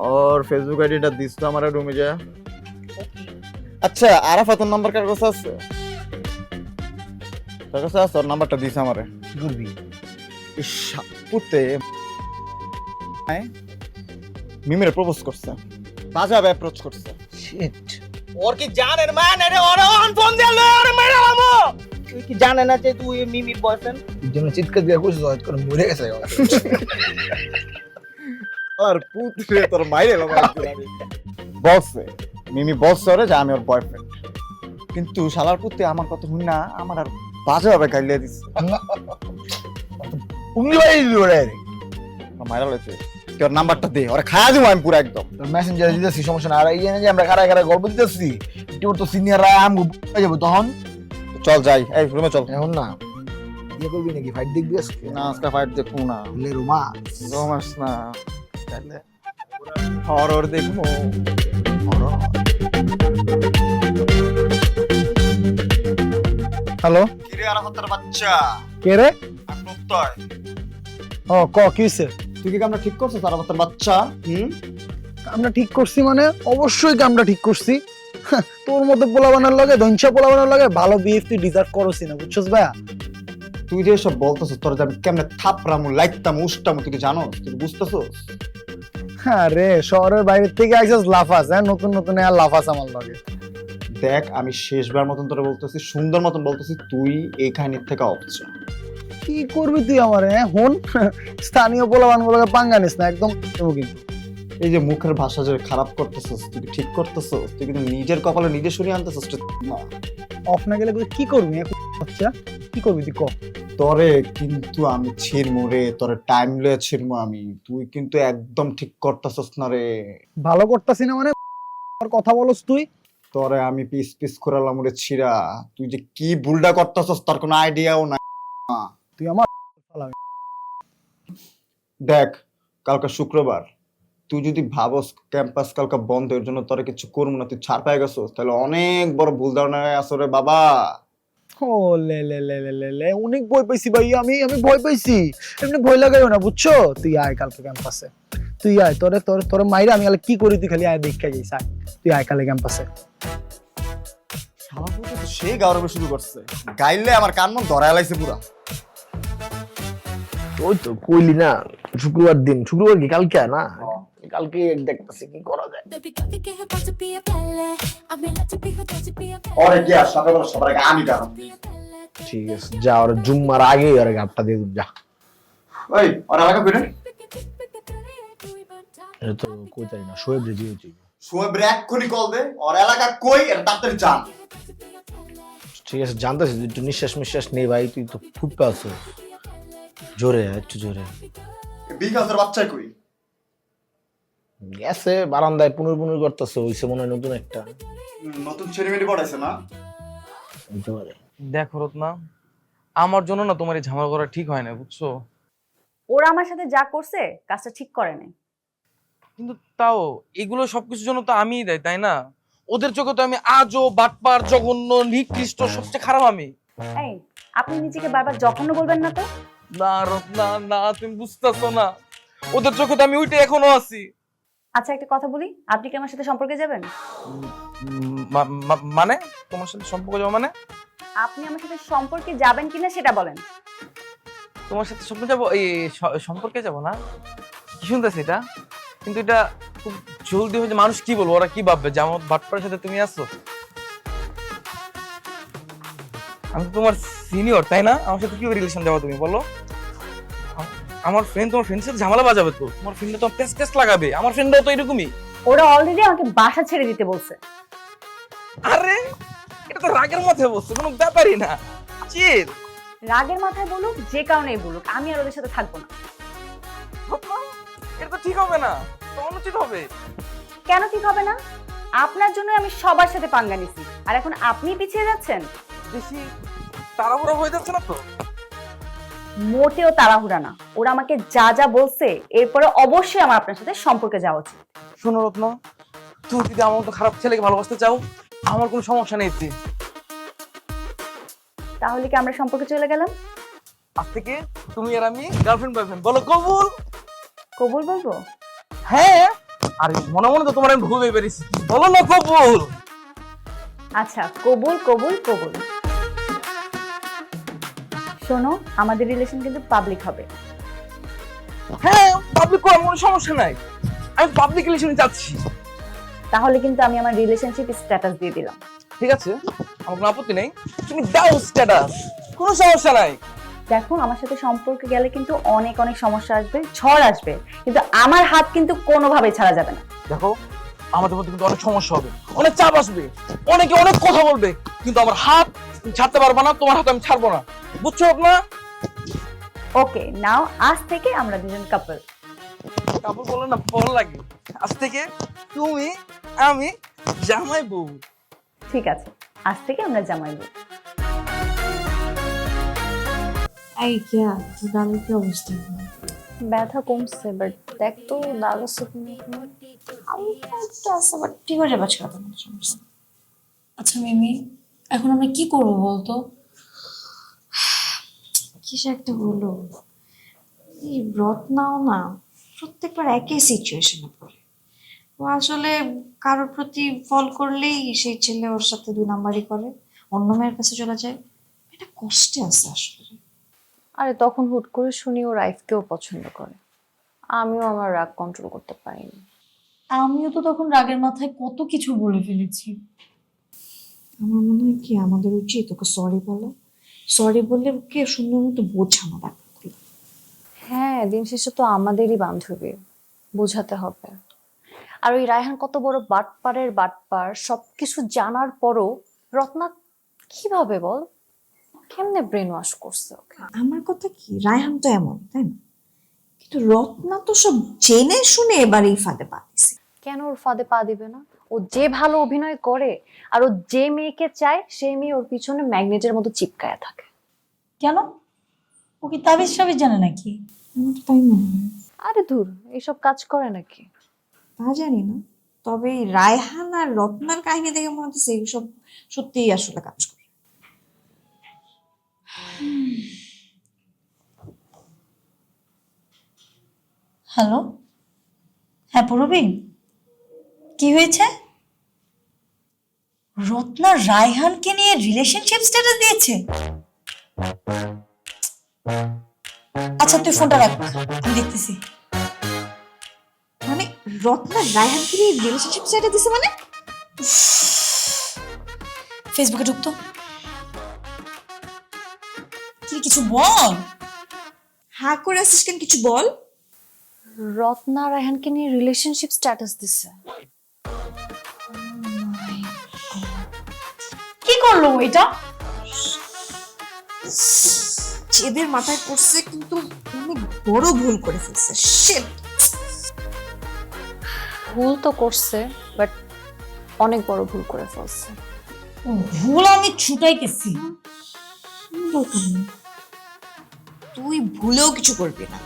ওর ফেসবুক আইডিটা দিস তো আমার রুমে যা। আচ্ছা, আরাফাতের নাম্বার কার কাছে আছে? তোর কাছে আছে? ওর নাম্বারটা দিস আমারে। কি করবি? পুতে মিমিরে প্রপোজ করছে, বাজাবে অ্যাপ্রোচ করছে। শিট, ওর কি জানের মান রে? ওরে অন ফোন দিয়ে লয় ওরে মেরে আলামো। তুই কি জানে না যে তুই মিমির বয়ফ্রেন্ড? এই জন্য চিৎকার দিয়া কইছিস, হয়তো করে মরে গেছে। আর পুত্রে তোর মাইরে বলছে, মিমি বলছে ওরে যে আমি ওর বয়ফ্রেন্ড, কিন্তু শালার পুত্রে আমার কথা শুনি না, আমার আর বাজাবে গাইলিয়ে দিচ্ছে। উঙ্গলি বাড়ি দিল রে। মাইরা লইছে। তোর নাম্বারটা দে, ওরে খায়া দিব আমি পুরো একদম। মেসেঞ্জারে দিতেছি, সমস্যা না। আর এই যে আমরা খারায় খারায় গল্প দিতেছি, একটু তো সিনিয়ররা আমগো হয়ে যাবে তখন। চল যাই, এই রুমে চল। এখন না ইয়ে করবি নাকি? ফাইট দেখবি আজকে? না, আজকে ফাইট দেখবো না। বলে রোমা রোমান্স না, তাহলে হরর দেখবো। হ্যালো, কিরে আরাফাতের বাচ্চা কে রে? আর প্রত্যয় ও ক কি হইছে? তুই কি কামটা ঠিক করছিস আরাফাতের বাচ্চা? আমরা ঠিক করছি মানে অবশ্যই আমরা ঠিক করছি। তোর মতো পোলাবানের লগে ধনসা পোলাবানের লগে ভালো বিহেভ তুই ডিজার্ভ করছিস না, বুঝছস ভাইয়া? তুই যে সব বলতেছিস তোর যে আমি কেমনে থাপড়ামু লাইকতাম উষ্টামু তুই কি জানোস? তুই বুঝতেছিস? হ্যাঁ রে, শহরের বাইরে থেকে আইছস লাফাস, হ্যাঁ নতুন নতুন আর লাফাস আমার লগে। দেখ আমি শেষবার মতন তোরে বলতেছি, সুন্দর মতন বলতেছি, তুই এই কাহিনীর থেকে অপচা। কি করবি তুই আমারে? হ্যাঁ হন, স্থানীয় পোলাবান গুলোকে পাঙ্গা নিস না একদম। কিন্তু এই যে মুখের ভাষা যে খারাপ করতেছিস, তুই কি ঠিক করতেছিস? তুই কিন্তু নিজের কপালে নিজে সরিয়ে আনতেছিস না। অফ না গেলে কি করবি? আচ্ছা কি করবি তুই ক? তরে কিন্তু আমি ছিড়মু রে, তোরে টাইম লয়ে ছিড়মু আমি। তুই কিন্তু একদম ঠিক করতেছিস না রে। ভালো করতাছি না মানে? আর কথা বলস তুই? তরে আমি পিস পিস করালাম রে ছিড়া। তুই যে কি ভুলটা করতেছিস তার কোনো আইডিয়াও নাই। তুই আমার দেখ কালকে শুক্রবার, তুই যদি ভাবস ক্যাম্পাস কালকে বন্ধ এর জন্য তোরে কিছু করবো না, তুই ছাড় পাই গেছিস, তাহলে অনেক বড় ভুল ধারণা আসো রে বাবা। ও লে লে লে লে লে লে, অনেক ভয় পাইছি ভাই, আমি ভয় পাইছি। এমনি ভয় লাগাইও না, বুঝছো? তুই আয় কালকে ক্যাম্পাসে, তুই আয়। তোরে তোরে তোরে মাইরা আমি কি করি তুই খালি আয় দেখা যাইস। আয় তুই আয় কালে ক্যাম্পাসে। সেই গাওয়াবে শুরু করছে, গাইলে আমার কান মন ধরা লাইছে পুরা। ওই তো কইলি না শুক্রবার দিন, শুক্রবার কি কালকে না? কালকে দেখতেছি কি করা যায়। ওরে কি আর সকালবেলা সবার আগে আমি গান। ঠিক আছে, যা ওর জুম্মার আগে ওর গাপটা দিয়ে দিন, যা। ওই ওর এলাকা কইরে এটা তো কইতারি না, শোয়েব রেজি হইছে। সোয়ে ব্রেক কোনি কল দে, ওর এলাকা কই এর ডাক্তার জান। ঠিক আছে, জানতেছি তুই একটু নিঃশ্বাস নেই ভাই, তুই তো খুব আছো। জোরে একটু জোরে। বিকাশের বাচ্চা কই? গেছে বারান্দায় পুনর করতেছে, হইছে মনে হয় নতুন একটা। নতুন ছেলে মেয়ে পড়াইছে না? হইতে পারে। দেখো রত্না, আমার জন্য না তোমার এই ঝামেলা করা ঠিক হয় না, বুঝছো? ওরা আমার সাথে যা করছে কাজটা ঠিক করে নাই। কিন্তু তাও এগুলো সবকিছুর জন্য তো আমিই দেয়, তাই না? ওদের চোখে তো আমি আজও বাটপার, জঘন্য, নিকৃষ্ট, সবচেয়ে খারাপ আমি। এই, আপনি নিজেকে বারবার জঘন্য বলবেন না তো। না রত্না না, তুমি বুঝতেছো না, ওদের চোখে তো আমি ওইটাই এখনো আছি। আচ্ছা একটা কথা বলি, আপনি কি আমার সাথে সম্পর্কে যাবেন? মানে তোমার সাথে সম্পর্ক যাবো মানে? আপনি আমার সাথে সম্পর্কে যাবেন কিনা সেটা বলেন। তোমার সাথে সম্পর্কে যাবো? এই সম্পর্কে যাবো না? কি শুনতেছি এটা? কিন্তু এটা খুব জলদি হয়েছে, মানুষ কি বলবো, ওরা কি ভাববে যে আমার বাটপারের সাথে তুমি আছো? আমি তো তোমার সিনিয়র, তাই না? আমার সাথে কি রিলেশন যাবো তুমি বলো? আমার ফ্রেন্ড তোমার ফ্রেন্ডের সাথে ঝামেলা বাজাবে তো, তোমার ফ্রেন্ডে তো পেস লাগাবে, আমার ফ্রেন্ডও তো এরকমই। ওরা অলরেডি আমাকে বাসা ছেড়ে দিতে বলছে। আরে এটা তো রাগের মাথায় বলছে, কোনো ব্যাপারই না। চিল, রাগের মাথায় বলুক, যে কারণেই বলুক, আমি আর ওদের সাথে থাকবো না। এটা তো ঠিক হবে না, তো অনুচিত হবে। কেন ঠিক হবে না? আপনার জন্য আমি সবার সাথে পাঙ্গা নিছি, আর এখন আপনি পিছিয়ে যাচ্ছেন। বেশি তাড়াহুড়ো হয়ে যাচ্ছে না তো? মোটেও তাড়াহুড়া না, ওরা আমাকে যা যা বলছে এরপরে অবশ্যই আমার আপনার সাথে সম্পর্কে যাওয়া উচিত। শোনো রত্ন, তুমি যদি আমার মতো খারাপ ছেলেকে ভালোবাসতে চাও, আমার কোনো সমস্যা নেই। তাহলে কি আমরা সম্পর্কে চলে গেলাম? আজ থেকে তুমি আর আমি গার্লফ্রেন্ড বয়ফ্রেন্ড, বলো কবুল? কবুল বলবো? হ্যাঁ। আর মনে মনে তো তোমার আমি ভুল পেরেছি, বলো না কবুল? আচ্ছা, কবুল কবুল কবুল। শোনো, আমাদের রিলেশন কিন্তু পাবলিক হবে। হ্যাঁ, পাবলিক করার কোনো সমস্যা নাই, আমি পাবলিক রিলেশনে যাচ্ছি। তাহলে কিন্তু আমি আমার রিলেশনশিপ স্ট্যাটাস দিয়ে দিলাম। ঠিক আছে, আমার কোনো আপত্তি নেই, তুমি দাও স্ট্যাটাস, কোনো সমস্যা নাই। দেখো, আমার সাথে সম্পর্কে গেলে কিন্তু অনেক অনেক সমস্যা আসবে, ঝড় আসবে, কিন্তু আমার হাত কিন্তু কোনোভাবেই ছাড়া যাবে না। দেখো, আমাদের মধ্যে কিন্তু অনেক সমস্যা হবে, অনেক চাপ আসবে, অনেকে অনেক কথা বলবে, কিন্তু আমার হাত ছাড়তে পারবো না, তোমার হাত আমি ছাড়বো না, বুঝছো না? ওকে, নাও আজ থেকে আমরা দুজন কাপল। কাপড় বলো না, ভালো লাগে। আজ থেকে তুমি আমি জামাই বউ। ঠিক আছে, আজ থেকে আমরা জামাই বউ। এই কিয়া, তোর গালের কি অবস্থা? ব্যথা কমছে, বাট দেখ তো দাগ আছে কিনা। আমি তো আছে, বাট ঠিক হয়ে যাবে আজকে, কোনো সমস্যা। আচ্ছা মিমি, এখন আমরা কি করবো বলতো? কিসে একটা হলো, এই রত্নাও না প্রত্যেকবার একই সিচুয়েশনে পড়ে। ও আসলে কারোর প্রতি ফল করলেই সেই ছেলে ওর সাথে 2 নাম্বারই করে, অন্য মেয়ের কাছে চলে যায়। এটা কষ্টে আছে আসলে। আরে তখন হুট করে শুনি ও রাইফকেও পছন্দ করে, আমিও আমার রাগ কন্ট্রোল করতে পারিনি। আমিও তো তখন রাগের মাথায় কত কিছু বলে ফেলেছি। আমার মনে হয় কি আমাদের উচিত ওকে সরি বলা, সরি বললে ওকে সুন্দর মতো বোঝানো ব্যাপারগুলো। হ্যাঁ, দিন শেষে তো আমাদেরই বান্ধবী, বোঝাতে হবে। আর ওই রায়হান কত বড় বাটপারের বাটপার, সবকিছু জানার পরও রত্না কিভাবে বল, কেমনে ব্রেন ওয়াশ করছে ওকে? আমার কথা কি, রায়হান তো এমন, তাই না? কিন্তু রত্না তো সব জেনে শুনে এবার এই ফাঁদে পা দিছে। কেন ওর ফাঁদে পা দিবে না? ও যে ভালো অভিনয় করে আর ও যে মেয়েকে চায় সেই মেয়ে ওর পিছনে ম্যাগনেটের মতো চিপকায়া থাকে। কেন? ও কি তাবিজ সাবিজ জানে নাকি? আমার তো তাই মনে হয়। আরে ধুর, এইসব কাজ করে নাকি? তা জানি না, তবে এই রায়হান আর রত্নার কাহিনী দেখে মনে হচ্ছে এইসব সত্যিই আসলে কাজ করে। হ্যালো, হ্যাঁ পূরবী, কি হয়েছে? রত্না রায়হানকে নিয়ে রিলেশনশিপ স্ট্যাটাস দিয়েছে? আচ্ছা তুই ফোনটা রাখ, আমি দেখতেছি। মানে রত্না রায়হানকে নিয়ে রিলেশনশিপ সাইটে দিছে মানে? ফেসবুকে ঢুকতো, কি কিছু বল। হ্যাঁ করে আসিস কেন, কিছু বল। রত্না রায়হানকে নিয়ে রিলেশনশিপ স্ট্যাটাস দিছে। কি করলো এটা? চেদের মাথায় পড়ছে, কিন্তু অনেক বড় ভুল করে ফেলছে। শিট। ভুল তো করছে, বাট অনেক বড় ভুল করে ফেলছে। ভুল আমি ছুটাইতেছি। দরকার নেই, তুই ভুলেও কিছু করবি না।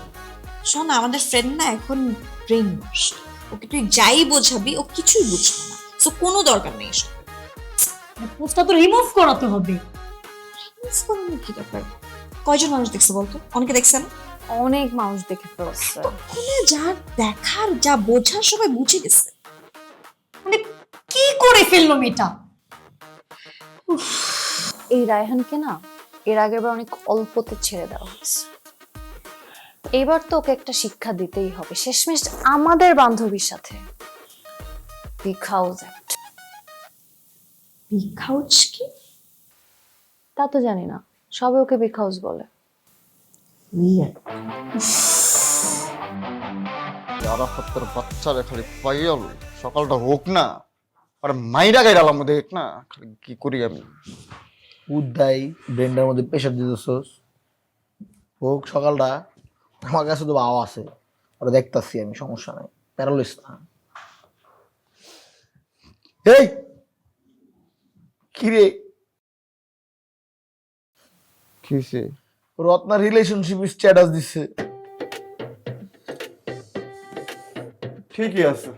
শোন, আমাদের ফ্রেন্ড না এখন ব্রেন ওয়াশ, ওকে তুই যাই বোঝাবি ও কিছুই বুঝবে না। সো কোনো দরকার নেই এসব। পোস্টটা তো রিমুভ করাতে হবে। মিস করানোর কি দরকার? কয়জন মানুষ দেখছে বলতো? অনেকে দেখছে না? অনেক মানুষ দেখে ফেলছে। ওখানে যা দেখার যা বোঝার সবাই বুঝে গেছে। মানে কি করে ফেললো মেয়েটা? এই রায়হানকে না এর আগের বার অনেক অল্পতে ছেড়ে দেওয়া হয়েছে, এবার তো ওকে একটা শিক্ষা দিতেই হবে। শেষমেশ আমাদের বান্ধবীর সাথে big house act. Big house কি? তা তো জানি না, সবাই ওকে বিগ হাউস বলে। যারা হত্যার বাচ্চারা খালি পাইয়াল সকালটা হোক না, আর মাইরা গাইরালাম দেখ না, খালি কি করি আমি। উদ্দাই ব্রেনটার মধ্যে প্রেশার দিতেছস, হোক সকালটা। আমার কাছে তো বাবা আছে, ওরা দেখতাছি আমি, সমস্যা নাই, প্যারালিস না। এই কিরে, কি হয়েছে? রত্না রিলেশনশিপ স্ট্যাটাস দিচ্ছে। ঠিকই আছে,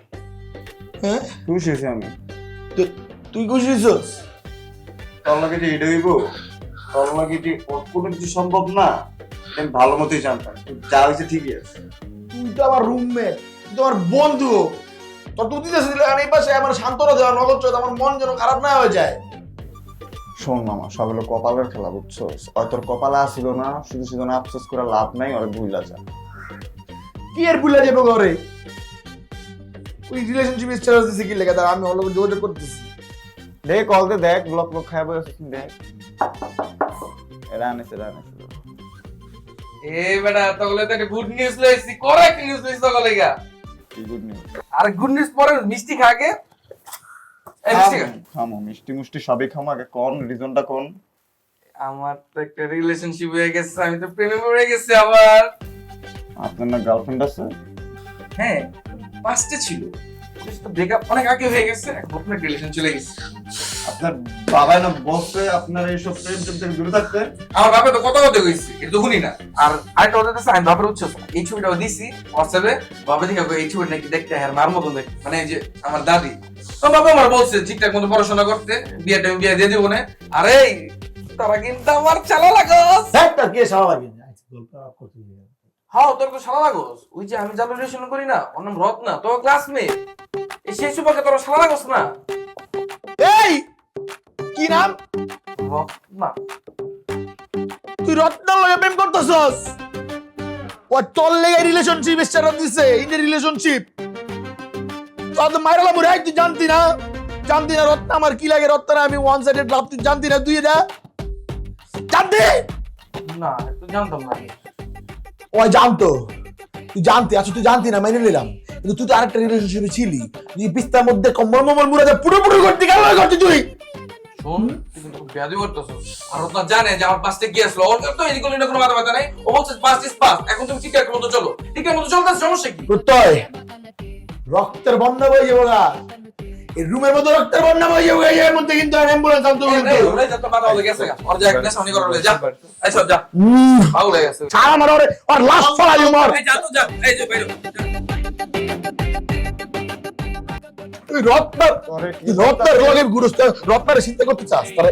হ্যাঁ খুশি হয়েছি আমি। তুই খুশি হইছস? তোর লাগে যে এটা হইব, তোর লাগে যে কোনো কিছু সম্ভব না, আমি ভালো মতোই জানতাম। যা হয়েছে ঠিকই আছে। তুই তো আমার রুমমেট, তুই তো আমার বন্ধু। তোর তুই দিতেছিস এই পাশে আমার সান্ত্বনা দেওয়া নগদ চোদ, আমার মন যেন খারাপ না হয়ে যায়। শোন মামা, সব হলো কপালের খেলা, বুঝছো? আর তোর কপালে আসিল না, শুধু শুধু না আফসোস করে লাভ নাই, ওরা ভুইলা যা। কি এর ভুলে যাবো ঘরে? ওই রিলেশনশিপ স্ট্যাটাস দিছে কি লেখা, আমি ওর লগে যোগাযোগ করতেছি। দেখ কল দে, দেখ ব্লক ব্লক খাই বসে দেখ। এরা আনেছে। এই বেটা তাহলে তো একটা গুড নিউজ লইছি, করেক্ট নিউজ লইছি তাহলে গা। কি গুড নিউজ? আর গুড নিউজ পরে মিষ্টি খাগে। এই মিষ্টি খা। খামো, মিষ্টি মুষ্টি সবই খামো, আগে কোন রিজনটা কোন? আমার তো একটা রিলেশনশিপ হয়ে গেছে, আমি তো প্রেমে পড়ে গেছি আবার। আপনার না গার্লফ্রেন্ড আছে? হ্যাঁ, পাঁচটা ছিল, ব্রেকআপ অনেক আগে হয়ে গেছে, এখন আপনার রিলেশন চলে গেছে। আপনার বাবা না বলছে আপনার এইসব প্রেম টেম থেকে দূরে থাকতে? আমার বাবা তো কথা কথা কইছে, এটা তো শুনি না। আর আরেকটা কথা আছে, আমি বাবার উচ্চ এই ছবিটাও দিছি হোয়াটসঅ্যাপে, বাবা দেখে এই ছবিটা নাকি দেখতে হ্যাঁ মার মতন দেখতে, মানে এই যে আমার দাদি। তো বাবা আমার বলছে ঠিকঠাক মতো পড়াশোনা করতে, বিয়েটা আমি বিয়ে দিয়ে দিব না। আরে তো তারা কিন্তু আমার শালা লাগস। তার কে সারা লাগে হ্যাঁ তোর তো শালা লাগস। ওই যে আমি যাদের রিলেশন করি না, ওর নাম রত্না, তোর ক্লাসমেট। এই সেই সুপাকে তোর শালা লাগস না? এই কি নাম? রত্না। তুই রত্নার লগে প্রেম করতেছস? ও তোর লেগে রিলেশনশিপ স্টার্ট দিছে, ইন রিলেশনশিপ। তো মাইরালা মুরে তুই জানতি না রত্না আমার কি লাগে? রত্না আমি ওয়ান সাইডেড লাভ, তুই জানতি না? তুই এটা জানতি না, তুই জানতাম না। ও জানতো, তুই জানতি। আচ্ছা তুই জানতি না, মেনে নিলাম, কিন্তু তুই তো আরেকটা রিলেশনশিপে ছিলি। তুই পিস্তার মধ্যে কম্বল মুড়ে পুরো করতে গেল করতে তুই। শোন, তুই কিন্তু খুব বেয়াদবি করতেছস। আর রত্না জানে যে আমার পাশে কি আসলো, ওর তো এদিকে ওদিকে কোনো মাথা ব্যথা নাই। ও বলছে পাস ইজ পাস, এখন তুমি ঠিকঠাক মতো চলো। ঠিকঠাক মতো চলতে সমস্যা কি? প্রত্যয় রক্তের বন্যা বয়ে যাবো গা, এই রুমের মধ্যে রক্তের বন্যা বয়ে যাবো, এর মধ্যে কিন্তু অ্যাম্বুলেন্স আনতে হবে কিন্তু। ওরে যত মাথা হয়ে গেছে গা, ওর যা একটা সামনে করা হয়ে যা। এই সব যা, পাগল হয়ে গেছে। ছাড়া মার ওরে, আর লাশ ফলাই মার। এই যা তো যা, এই যে বাইরে তুই রত্নার লগে গুরুস্ত, রত্নারে চিন্তা করতে চাস? তারে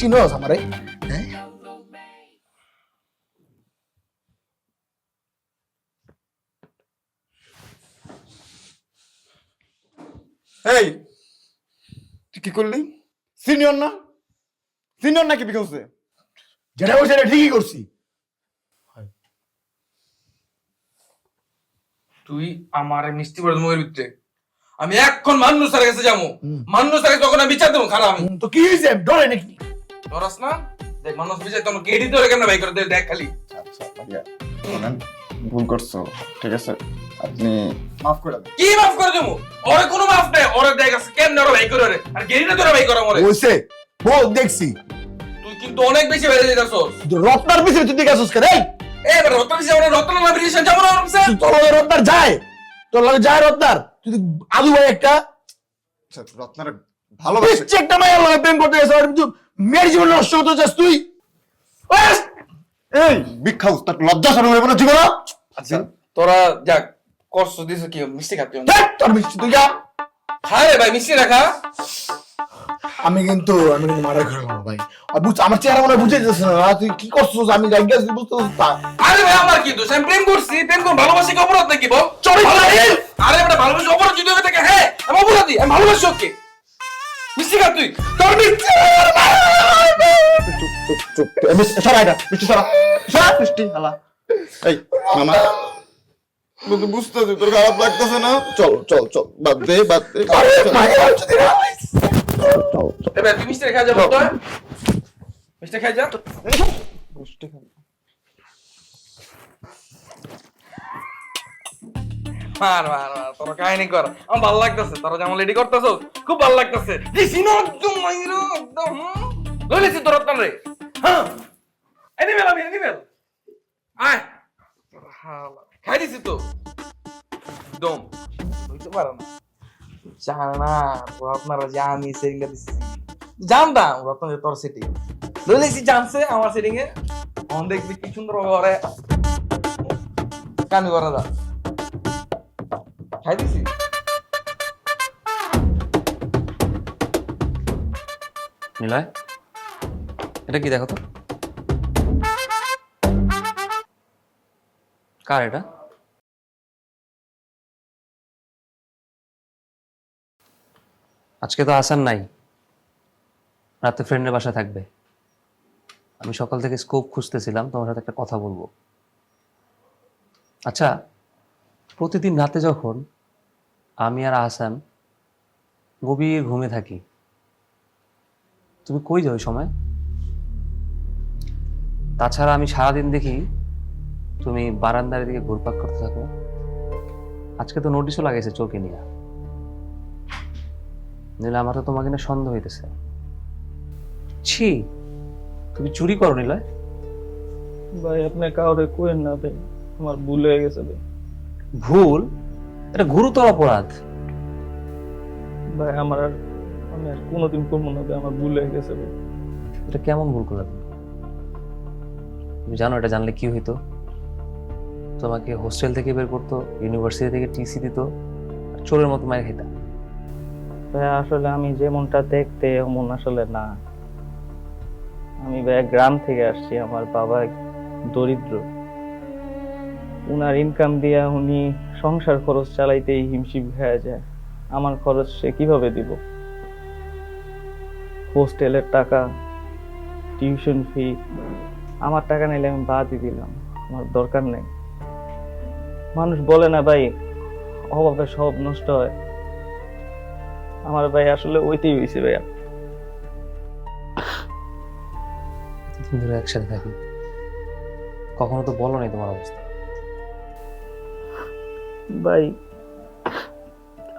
চিনোস আমারে? হ্যাঁ এই তুই কি করলি? সিনিয়র নাকি বিকলছে? যেটা বলছে এটা ঠিকই করছি। তুই আমার মিষ্টি বলে মুখের ভিতরে। আমি এখন মানুষ স্যারের কাছে যাবো। মানুষ স্যারের তখন আমি বিচার দেবো। খারাপ আমি তো কি হয়েছে? ডরে নাকি? ধরাস না? দেখ মানুষ বিচার তোমার গেড়ি ধরে কেন ভাই করে দেখ খালি। আচ্ছা ভাইয়া শোনেন, ভুল করছো, ঠিক আছে? আপনি মাফ করে দেন। কি মাফ করে দেবো? ওরে কোনো মাফ নাই। ওরে দেখ আছে কেন ওরে ভাই করে, আর গেড়িটা ধরে ভাই করে মরে। বলছে বল দেখছি। তুই কিন্তু অনেক বেশি বেড়ে যেতেছস। রত্নার পিছনে তুই দিকে আসছিস কেন? এবার রত্ন পিছে আমরা রত্ন না রিলেশন যাবো না ওর পিছে। তোর লগে রত্নার যায়, তোর লগে যায় রত্নার। তুই তো আদু ভাই একটা আচ্ছা রত্নার ভালোবাসে, একটা মায়ের লগে প্রেম করতে গেছিস, আর তুই মেয়ের জীবন নষ্ট করতে চাস তুই? এই ভিক্ষাউস, তার লজ্জা শরম হবে না জীবন? আচ্ছা তোরা যাক কষ্ট দিছ কি মিষ্টি খাতে হবে? তোর মিষ্টি তুই যা। হ্যাঁ রে ভাই মিষ্টি রাখা। আমি কিন্তু মারা ঘরে ভাই, আর বুঝ আমার চেহারা মনে বুঝে যাচ্ছে না। তুই কি করছিস? আমি রাইগাস বুঝতে পারছিস? আরে ভাই আমার কি দোষ? আমি প্রেম করছি, প্রেম করে ভালোবাসি কি অপরাধ নাকি বল? চরিত্রহীন। আরে বেটা ভালোবাসি অপরাধ যদি হয়ে থাকে, হ্যাঁ আমি অপরাধী। আমি ভালোবাসি ওকে। মিষ্টি খা তুই। তোর মিষ্টি চুপ সরা এটা, মিষ্টি সরা মিষ্টি হালা। এই মামা বুঝতেছি তোর খারাপ লাগতেছে না? চল বাদ দে এবার তুই মিষ্টি খাই যা বল তো। মিষ্টি খাই যা। মার তোর কাহিনী কর। আমার ভালো লাগতেছে, তোরা যেমন রেডি করতেছ খুব ভালো লাগতেছে। দিছি না একদম মাইরো একদম লইলেছি তোর রত্ন রে। হ্যাঁ এনিমেল আমি এনিমেল আয় খাই দিছি তো একদম হইতে পারে না। জানা না আপনারা যে আমি সেটিংটা দিচ্ছি, জানতাম রত্ন তোর সেটিং লইলেছি, জানছে আমার সেটিং এ। অন দেখবি কি সুন্দর করে কানি করা যা। খাই দিছি। নিলয়, এটা কি দেখো তো? কার এটা? আজকে তো আসান নাই, রাতে ফ্রেন্ডের বাসায় থাকবে। আমি সকাল থেকে স্কোপ খুঁজতেছিলাম, তোমার সাথে একটা কথা বলবো। আচ্ছা, প্রতিদিন রাতে যখন আমি আর আহসান গভীর ঘুমে থাকি, তুমি কই যাও ওই সময়? তাছাড়া আমি সারাদিন দেখি তুমি বারান্দার দিকে ঘুরপাক করতে থাকো। আজকে তো নোটিশও লাগাইছে চোখে নিয়ে। নিলে আমার তো তোমাকে না সন্দেহ হইতেছে। ছি, তুমি চুরি করো নিলয়? ভাই আপনি কাউরে কইেন না ভাই, আমার ভুল হয়ে গেছে ভাই। ভুল? এটা গুরুতর অপরাধ। ভাই আমি আর কোনোদিন করবো না ভাই, আমার ভুল হয়ে গেছে ভাই। এটা কেমন ভুল করলে তুমি জানো? এটা জানলে কি হইতো? তোমাকে হোস্টেল থেকে বের করতো, ইউনিভার্সিটি থেকে টিসি দিত, আর চোরের মতো মায়ের খেতা। ভাই আসলে আমি যেমনটা দেখতে এমন আসলে না। আমি ভাইয়া গ্রাম থেকে আসছি, আমার বাবা দরিদ্র। উনার ইনকাম দিয়ে উনি সংসার খরচ চালাইতেই হিমশিম হয়ে যায়। আমার খরচ সে কিভাবে দিব? হোস্টেলের টাকা, টিউশন ফি, আমার টাকা নাইলে আমি বাদই দিলাম, আমার দরকার নেই। মানুষ বলে না ভাই, অভাবে সব নষ্ট হয়। আমার ভাই আসলে ওইটাই হয়েছে ভাইয়া। এতদিন ধরে একসাথে থাকি, কখনো তো বলো নাই তোমার অবস্থা। ভাই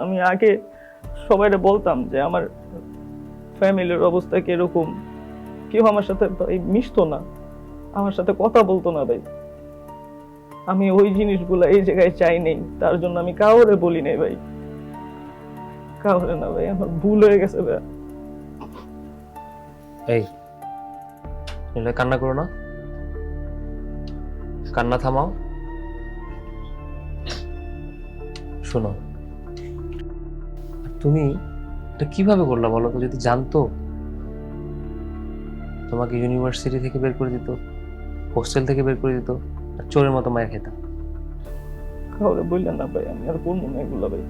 আমি আগে সবাইরে বলতাম যে আমার ফ্যামিলির অবস্থা কিরকম, কেউ আমার সাথে ভাই মিশতো না, আমার সাথে কথা বলতো না ভাই। আমি ওই জিনিসগুলো এই জায়গায় চাই নেই, তার জন্য আমি কাউরে বলি নাই ভাই, কাউরে না ভাই, আমার ভুল হয়ে গেছে ভাই। এই কান্না করো না, কান্না থামাও। শোনো, তুমি এটা কিভাবে করলা বলো তো? যদি জানতো তোমাকে ইউনিভার্সিটি থেকে বের করে দিত, হোস্টেল থেকে বের করে দিত, আর চোরের মতো মায়ের খেতাম। কাউরে বললেন না ভাই, আমি আর করবো না এগুলো ভাই।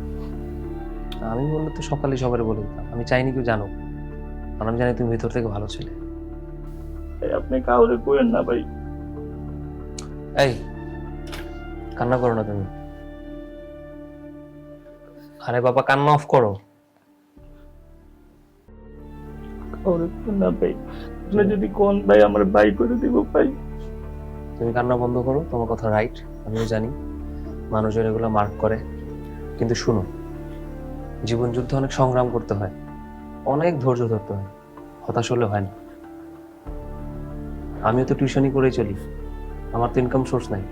আমি বললে তো সকালে সবার বলে দিতাম, আমি চাইনি কেউ জানো, কারণ আমি জানি তুমি ভেতর থেকে ভালো ছেলে। আপনি কাউরে করেন না ভাই। এই কান্না করো না তুমি। আরে বাবা কান্না অফ করো। কাউরে করেন না ভাই, আপনি যদি কোন ভাই আমার বাই করে দিব ভাই। তুমি কান্না বন্ধ করো, তোমার কথা রাইট, আমিও জানি মানুষের এগুলো মার্ক করে, কিন্তু শুনো, জীবন যুদ্ধে অনেক সংগ্রাম করতে হয়, অনেক ধৈর্য ধরতে হয়, হতাশ হলে হয় না। আমিও তো টিউশনই করেই চলি, আমার তো ইনকাম সোর্স নাই,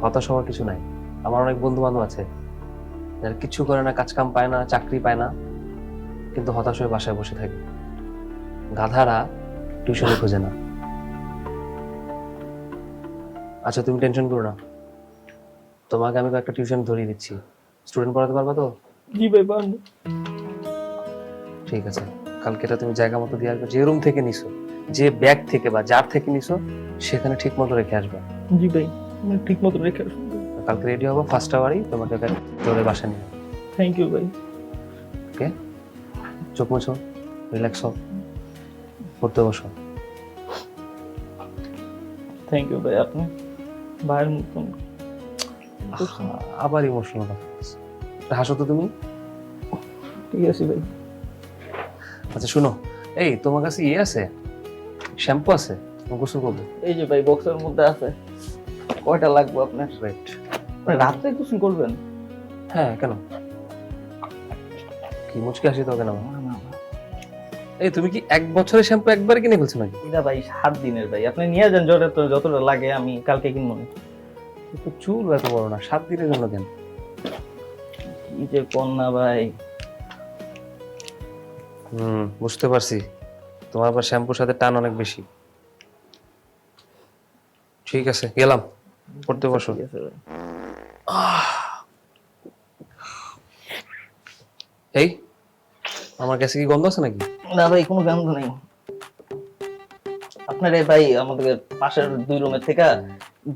হতাশ হওয়ার কিছু নাই। আমার অনেক বন্ধু বান্ধব আছে যারা কিছু করে না, কাজ কাম পায় না, চাকরি পায় না, কিন্তু হতাশ হয়ে বাসায় বসে থাকে। গাধারা টিউশনি খোঁজে না। আচ্ছা তুমি টেনশন করো না, তোমাকে আমি একটা টিউশন ধরিয়ে দিচ্ছি, স্টুডেন্ট পড়াতে পারবা তো? জি ভাই পারবো। ঠিক আছে, কালকে এটা তুমি জায়গা মতো দিয়ে আসবে, যে রুম থেকে নিছো, যে ব্যাগ থেকে বা যার থেকে নিছো সেখানে ঠিক মতো রেখে আসবে। জি ভাই, আমি ঠিক মতো রেখে আসবো। কালকে রেডি হবো, ফার্স্ট আওয়ারই তোমাকে ধরে বাসা নিয়ে। থ্যাংক ইউ ভাই। ওকে, চোখ মুছো, রিল্যাক্স হও, পড়তে বসো। থ্যাংক ইউ ভাই, আপনি ভাইয়ের মতন। আবার ইমোশনাল হাসো তো তুমি। ঠিক আছে ভাই। আচ্ছা শুনো, এই তোমার কাছে ইয়ে আছে, শ্যাম্পু আছে? গোসল করবো। এই যে ভাই বক্সের মধ্যে আছে, কয়টা লাগবে আপনার? রাইট, রাত্রে গোসল করবেন? হ্যাঁ কেন, কি মুচকি হাসি তো কেন? এই তুমি কি 1 বছরের শ্যাম্পু একবার কিনে ফেলছো নাকি? এটা ভাই 7 দিনের ভাই, আপনি নিয়ে যান যতটা লাগে, আমি কালকে কিনবো না। কিন্তু চুল এত বড় না, 7 দিনের জন্য কেন? কি যে কন্যা ভাই। বুঝতে পারছি, তোমার আবার শ্যাম্পুর সাথে টান অনেক বেশি। ঠিক আছে গেলাম, পড়তে বসো। ঠিক আছে ভাই। এই আমার কাছে কি গন্ধ আছে নাকি? না ভাই, কোনো গন্ধ নেই। আপনার এই ভাই আমাদের পাশের 2 রুমের থেকে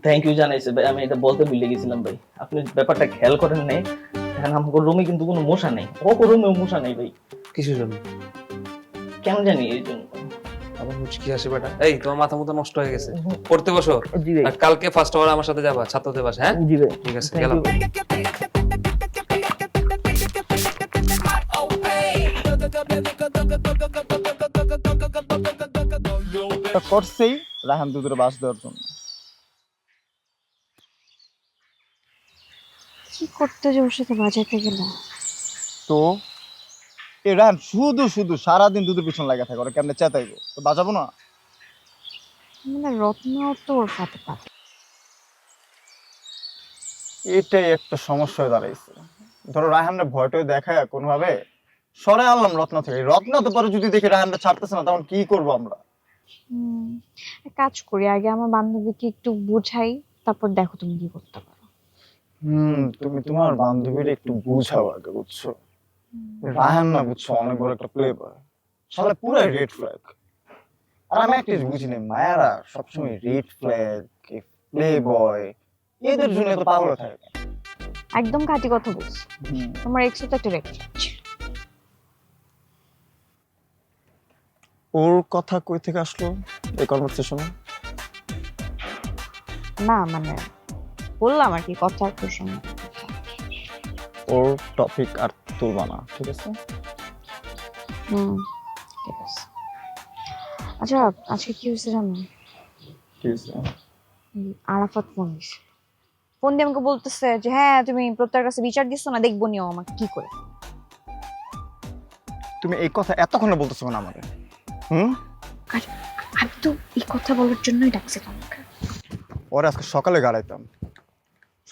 থ্যাংক ইউ জানাইছে ভাই, আমি এটা বলতে ভুলে গেছিলাম ভাই। আপনি ব্যাপারটা খেয়াল করেন নাই, এখন আমার রুমে কিন্তু কোনো মশা নেই, ও রুমেও মশা নেই ভাই। কিসের জন্য? কেন জানি এই জন্য। আবার মুচকি হাসি বেটা। এই তোমার মাথা মতো নষ্ট হয়ে গেছে, পড়তে বসো। জি ভাই। আর কালকে ফার্স্ট আওয়ার আমার সাথে যাবা ছাত্রদের বাসা, হ্যাঁ? জি ভাই। ঠিক আছে Thank গেলাম। you ভাই। করছেই রাহান দুধের বাস দেওয়ার জন্য। কি করতে যে ওর সাথে বাজাতে গেল? তো এ রাহান শুধু শুধু সারাদিন দুধের পিছন লাগা থাকে, ওরা কেমনে চেতাইবো? তো বাজাবো না? মানে রত্নাও তো ওর সাথে পাবে। এটাই একটা সমস্যা হয়ে দাঁড়াইছে। ধরো রাহানরা ভয়টয় দেখায় কোনোভাবে সরে আনলাম রত্না থেকে, রত্না তো পরে যদি দেখি রাহানরা ছাড়তেছে না, তখন কি করবো আমরা? এক কাজ করি, আগে আমার বান্ধবীকে একটু বুঝাই, তারপর দেখো তুমি কি করতে পারো। তুমি তোমার বান্ধবীর একটু বুঝাও আগে, বুঝছো? রাহান না বুঝছো অনেক বড় একটা প্লে বয়, শালা পুরাই রেড ফ্ল্যাগ। আর আমি একটা জিনিস বুঝি না, মায়ারা সবসময় রেড ফ্ল্যাগ, প্লে বয়, এদের জন্য তো পাগল থাকে। একদম খাঁটি কথা বলছি। তোমার এক্সও তো একটা রেড ছিল। ওর কথা কই থেকে আসলো এই কনভারসেশনে? না মানে বললাম আর কি, কথা একটু শুনে। ওর টপিক আর তুলবা না, ঠিক আছে? ঠিক আছে। আচ্ছা আজকে কি হয়েছে জানো? কি হয়েছে? আরাফাত ফোন দিছে। ফোন দিয়ে আমাকে বলতেছে যে হ্যাঁ তুমি প্রত্যয়ের কাছে বিচার দিচ্ছ না, দেখবো নিও আমাকে কি করে। তুমি এই কথা এতক্ষণে বলতেছো না আমাকে? আর আমি তো এই কথা বলার জন্যই ডাকছি তোমাকে। ওর আজকে সকালে গাড়াইতাম,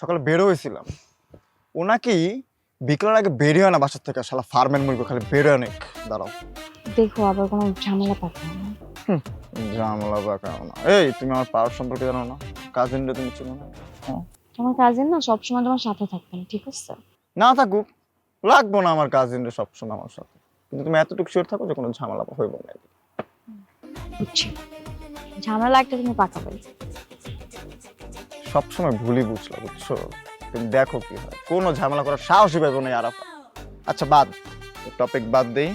সকালে বের হয়েছিলাম, ও নাকি বিকেলের আগে বেরিয়ে না বাসার থেকে, শালা ফার্মের মুরগি খালি বেরোয় অনেক। দাঁড়াও দেখো আবার কোনো ঝামেলা পাবে না। ঝামেলা বা কেন না? এই তুমি আমার পাওয়ার সম্পর্কে জানো না? কাজিনটা তুমি চিনো না? তোমার কাজিন না সবসময় তোমার সাথে থাকবেন, ঠিক আছে? না থাকুক, লাগবো না আমার কাজিনটা সবসময় আমার সাথে, কিন্তু তুমি এতটুকু শিওর থাকো যে কোনো ঝামেলা হইব না। বুঝছি, ঝামেলা একটা তুমি পাকাবে। সবসময় ভুলই বুঝলা, বুঝছো? তুমি দেখো কি হয়, কোনো ঝামেলা করার সাহসই পাইবো না আরাফা। আচ্ছা বাদ, টপিক বাদ দেই।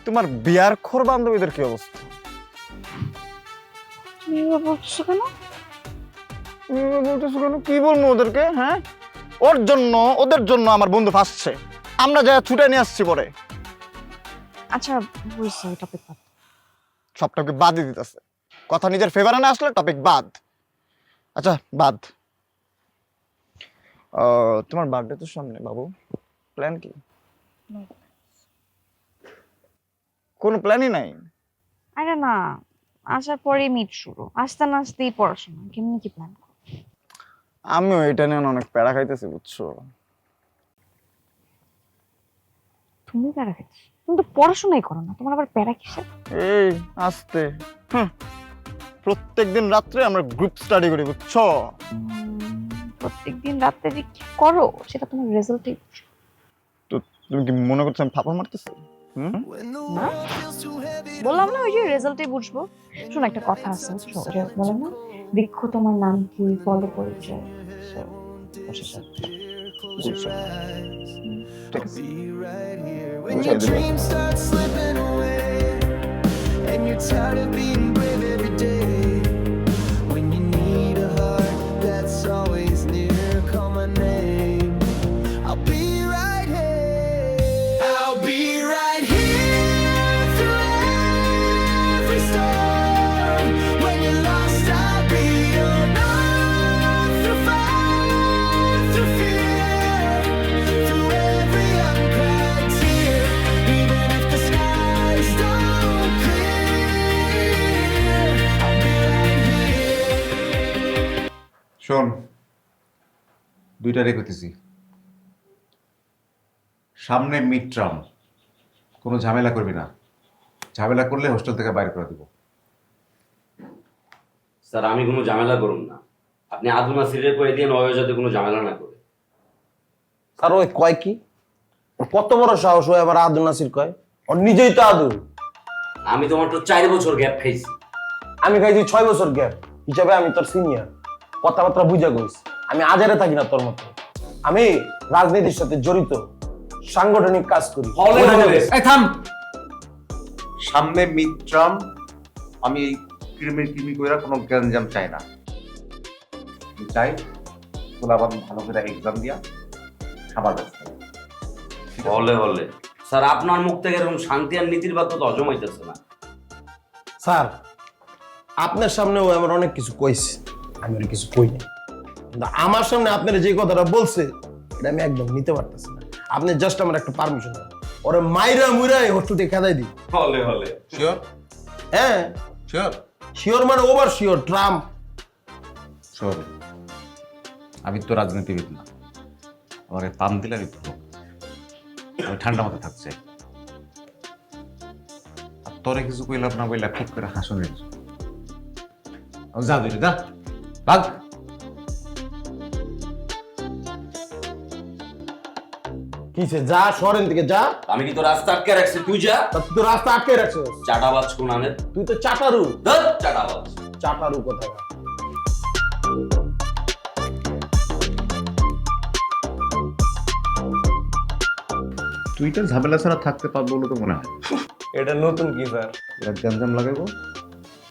তোমার বিয়ার খোর বান্ধবীদের কি অবস্থা? তুমি বলছো কেন? বলতেছো কেন? কি বলবো ওদেরকে? হ্যাঁ, ওদের জন্য আমার বন্ধু ফাঁসছে, আমরা যা ছুটে নিয়ে আসছি পরে। আচ্ছা বুঝছি, টপিক বাদ। সব টপিক বাদই দিতেছে, কথা নিজের ফেভারে না আসলে টপিক বাদ। আচ্ছা বাদ। তোমার বার্থডে তো সামনে বাবু, প্ল্যান কি? কোনো প্ল্যানই নাই? আরে না, আসার পরে মিট শুরু, আসতে না আসতেই পড়াশোনা, কেমনি কি প্ল্যান করো? আমিও এটা নিয়ে অনেক প্যারা খাইতেছি, বুঝছো? তুমি প্যারা খাইছো? তুমি তো পড়াশোনাই করো না, তোমার আবার প্যারা কিসের? এই আস্তে, প্রত্যেকদিন রাত্রে আমরা গ্রুপ স্টাডি করি, বুঝছো? প্রত্যেকদিন রাতে যে কি করো সেটা তোমার রেজাল্টই। তো তুমি কি মনে করছো আমি ফাপড় মারতেছি? না বললাম না, ওই যে রেজাল্টই বুঝবো। শোনো একটা কথা আছে, বুঝছো, যে বলে না বৃক্ষ তোমার নাম কি, ফল পরিচয়। বুঝছো? শোন, দুইটা রেখেছি, সামনে মিড টার্ম, কোনো ঝামেলা করবি না, ঝামেলা করলে হোস্টেল থেকে বাইরে করে দিব। স্যার আমি কোনো ঝামেলা করুন না, আপনি আদু নাসিরের কয়ে দিয়ে নয় যাতে কোনো ঝামেলা না করে। স্যার ওই কয় কি, কত বড় সাহস হয় আবার আদু নাসির কয়? ওর নিজেই তো আদু। আমি তোমার তো 4 বছর গ্যাপ খাইছি। আমি খাইছি 6 বছর গ্যাপ, হিসাবে আমি তোর সিনিয়র। কথাবার্তা বুঝা গইস, আমি আজারে থাকি না তোর মতো, আমি রাজনীতির সাথে জড়িত, সাংগঠনিক কাজ করি। এই থাম, সামনে মিড টার্ম, আমি এই কৃমি কইরা কোনো গ্যাঞ্জাম চাই না। আমি চাই তোলা আবার ভালো করে এক্সাম দিয়া খাবার ব্যবস্থা। হলে স্যার আপনার মুখ থেকে এরকম শান্তি আর নীতির বাক্য তো হজম হইতেছে না। স্যার আপনার সামনেও আমার অনেক কিছু কইছে, আমি আর কিছু কই না, কিন্তু আমার সামনে আপনার যে কথাটা বলছে এটা আমি একদম নিতে পারতেছি না। আপনি জাস্ট আমার একটা পারমিশন দেন, ওরে মাইরা মুইরা হোস্টেল থেকে খেদাই দিই। হলে শিওর? হ্যাঁ শিওর? শিওর মানে ওভার শিওর, ট্রাম্প। শোন, আমি তো রাজনীতিবিদ না, আমার পান দিলে আমি ঠান্ডা মাথায় থাকছে। আর তোরে কিছু কইলাম না বইলা ঠিক করে হাসুন যা দিলে যা ভাগ। কি কিসে যা সরেন থেকে যা। আমি কি তো রাস্তা আটকে রাখছি, তুই যা। তা তুই তো রাস্তা আটকে রাখছিস। চাটাবাজ কোনানের, তুই তো চাটারু। ধুর, চাটাবাজ। চাটারু কোথায়? তুইটা ঝামেলা ছাড়া থাকতে পারবো বলে তো মনে হয়। এটা নতুন কি স্যার? এবার গ্যাঞ্জাম লাগাবো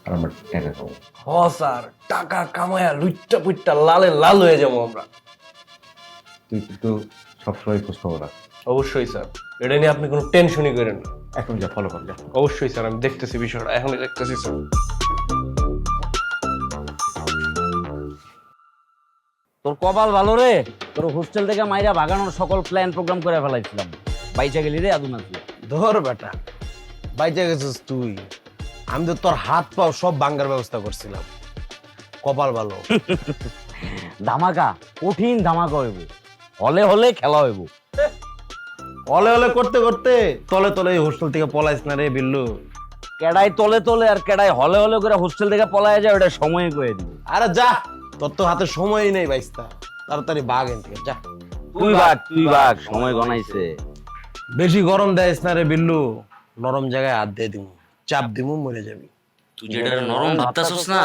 আর আমরা টাকা খাবো। হ স্যার, টাকা কামায়া লুচ্চা পুচ্চা লালে লাল হয়ে যাবো আমরা। তুই কিন্তু সবসময় খোঁজ খবর রাখ। অবশ্যই স্যার, এটা নিয়ে আপনি কোনো টেনশনই করেন না। এখন যা, ফলো কর যা। অবশ্যই স্যার, আমি দেখতেছি বিষয়টা, এখনই দেখতেছি স্যার। তোর কপাল ভালো রে, তোর হোস্টেল থেকে মাইরা ভাগানোর সকল প্ল্যান প্রোগ্রাম করে ফেলাইছিলাম। বাইচা গেলি রে আদু নাকি। ধর বেটা, বাইচে গেছিস তুই। আমি তো তোর হাত পাও সব ভাঙ্গার ব্যবস্থা করছিলাম। কপাল ভালো। ধামাকা, কঠিন ধামাকা হইব, হলে হলে খেলা হইব। অলে অলে করতে করতে তলে তলে হোস্টেল থেকে পলাইস না রে বিল্লু। কেডাই তলে তলে আর কেডাই হলে হলে করে হোস্টেল থেকে পলায় যায়, ওটা সময় করে দিবি। আরে যা, তোর তো হাতে সময়ই নেই বাইস্তা। তাড়াতাড়ি ভাগ এখান থেকে যা। তুই ভাগ, সময় গনাইছে। বেশি গরম দেয়স না রে বিল্লু, নরম জায়গায় হাত দিয়ে দিমু, চাপ দিমু, মরে যাবি। তুই যেটা নরম ভাবতাছস না,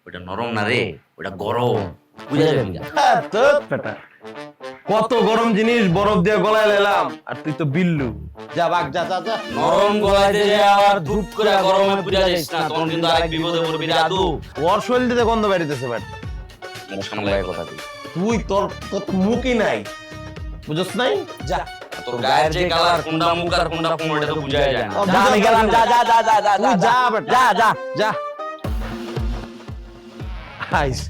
ওটা নরম না রে, ওটা গরম। বুঝা যাবি না। হ্যাঁ, তোর বেটা, কত গরম জিনিস বরফ দিয়ে গলায় লেলাম, আর তুই তো বিল্লু। যা ভাগ, যা যা যা। নরম গলাইতে যে আবার ধূপ করে গরমে পুড়া যাইস না, তখন কিন্তু আরেক বিপদে পড়বি রে আদু। ওর শরীর দিতে গন্ধ বেরিতেছে বেটা। মুখ সামলায় কথা তুই। তুই তোর তোর তো মুখই নাই, বুঝছ নাই? যা। তোর গায়ের যে কালার, কোনটা মুখ আর কোনটা কোন, এটা তো বুঝাই যায় না। যা, আমি গেলাম, যা যা যা যা যা তুই যা বেটা, যা যা যা। আইস।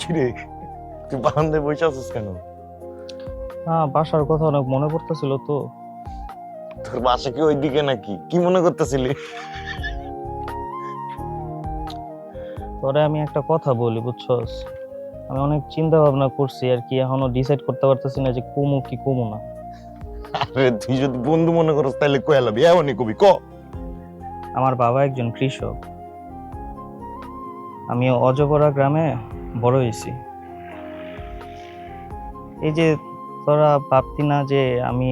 কিরে, তুই বারান্দায় বসে আছিস কেন? হ্যাঁ, বাসার কথা অনেক মনে পড়তেছিল তো। তোর বাসা কি ওইদিকে নাকি? কি মনে করতেছিলি? তোরে আমি একটা কথা বলি, বুঝছস? আমি অনেক চিন্তা ভাবনা করছি আর কি, এখনো ডিসাইড করতে পারতেছি না যে কমু কি কমু না। আরে তুই যদি বন্ধু মনে করস তাহলে কয়ে লাবি, এমনই কবি ক। আমার বাবা একজন কৃষক, আমি অজপরা গ্রামে বড় হয়েছি। এই যে তোরা ভাবতি না যে আমি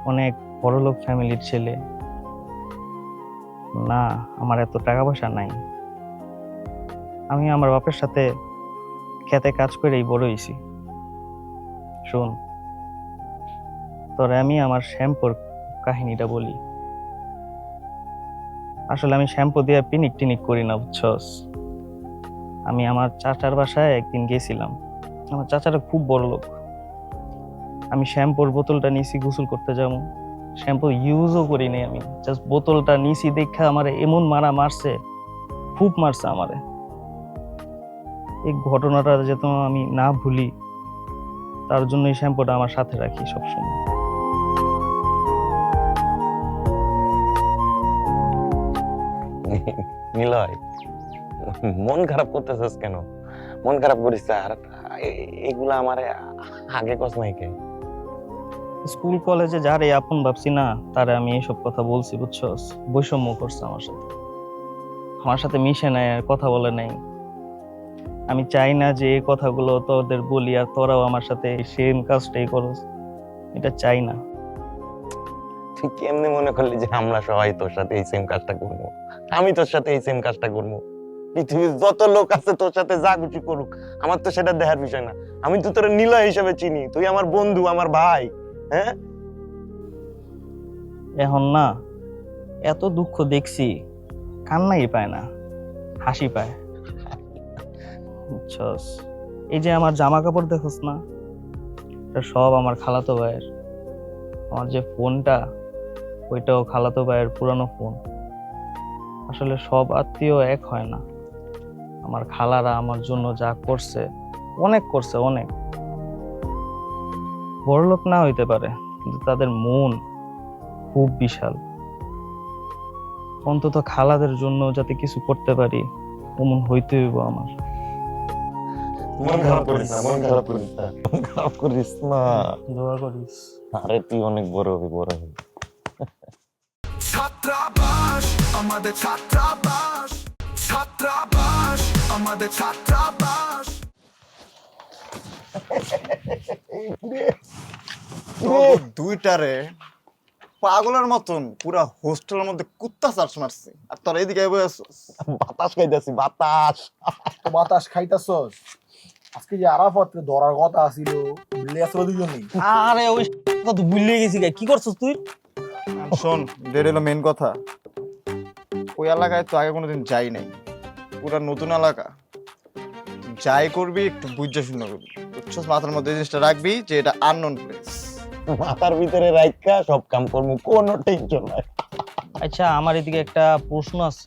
অনেক বড়লোক ফ্যামিলির ছেলে, না, আমার এত টাকা পয়সা নাই। আমি আমার বাপের সাথে খেতে কাজ করেই বড় হয়েছি। শোন, তোরে আমি আমার শ্যাম্পুর কাহিনীটা বলি। আসলে আমি শ্যাম্পু দিয়ে পিনিক টিনিক করি না, বুঝছস? আমি আমার চাচার বাসায় একদিন গেছিলাম। আমার চাচাটা খুব বড় লোক। আমি শ্যাম্পুর বোতলটা নিয়েছি গোসল করতে যাবো, শ্যাম্পু ইউজও করি নাই। আমি জাস্ট বোতলটা নিয়েছি দেখা আমার এমন মারা মারছে, খুব মারছে আমারে। এই ঘটনাটা যাতে আমি না ভুলি, তার জন্য এই শ্যাম্পুটা আমার সাথে রাখি সবসময়। নিলয়, মন খারাপ করতেছিস কেন? মন খারাপ করিস আর এগুলা আমারে আগে কস নাই কে? স্কুল কলেজে যারে আপন ভাবছি না, তারে আমি এইসব কথা বলছি, বুঝছস? বৈষম্য করছে আমার সাথে মিশে নাই আর কথা বলে নাই। আমি চাই না যে এই কথাগুলো তোদের বলি আর তোরাও আমার সাথে সেম কাজটাই করস, এটা চাই না। তুই কেমনে মনে করলি যে আমরা সবাই তোর সাথে এই সেম কাজটা করবো? আমি তোর সাথে এই সেম কাজটা করবো? পৃথিবীর যত লোক আছে তোর সাথে যা কিছু করুক, আমার তো সেটা দেখার বিষয় না। আমি তো তোর নিলয় হিসেবে চিনি, তুই আমার বন্ধু, আমার ভাই। হ্যাঁ, এখন না এত দুঃখ দেখছি, কান্নাই পায় না, হাসি পায়, বুঝছস? এই যে আমার জামা কাপড় দেখোস না, এটা সব আমার খালাতো ভাইয়ের। আমার যে ফোনটা, ওইটাও খালাতো ভাইয়ের পুরানো ফোন। আসলে সব আত্মীয় এক হয় না। আমার খালারা আমার জন্য যা করছে, অনেক করছে, অনেক। বড়লোক না হইতে পারে, কিন্তু তাদের মন খুব বিশাল। অন্তত খালাদের জন্য যাতে কিছু করতে পারি, অমন হইতে হইব আমার। মন খারাপ করিস না, মন খারাপ করিস না, মন খারাপ করিস না। দোয়া করিস। আরে তুই অনেক বড় হবি, বড় হবি। ছাত্রাবাস আমাদের, ছাত্রাবাস, ছাত্রাবাস আমাদের, ছাত্রাবাস। দুইটারে পাগলের মতন পুরা হোস্টেলের মধ্যে কুত্তা চার্জ মারছে, আর তোর এইদিকে বাতাস খাইতেছি, বাতাস। বাতাস খাইতাছস? আজকে যে আরাফাত ধরার কথা ছিল, ভুলে আসলো দুজনেই। আরে ওই কথা তো ভুলে গেছি, কি করছিস তুই? শোন, যেটা হলো মেন কথা, ওই এলাকায় তো আগে কোনোদিন যাই নাই, পুরা নতুন এলাকা। যাই করবি একটু বুঝা শুনে করবি, বুঝছস? মাথার মধ্যে জিনিসটা রাখবি যে এটা আননোন প্লেস। মাথার ভিতরে রাইখা সব কাম করবো, কোনো টেনশন নাই। আচ্ছা, আমার এদিকে একটা প্রশ্ন আছে।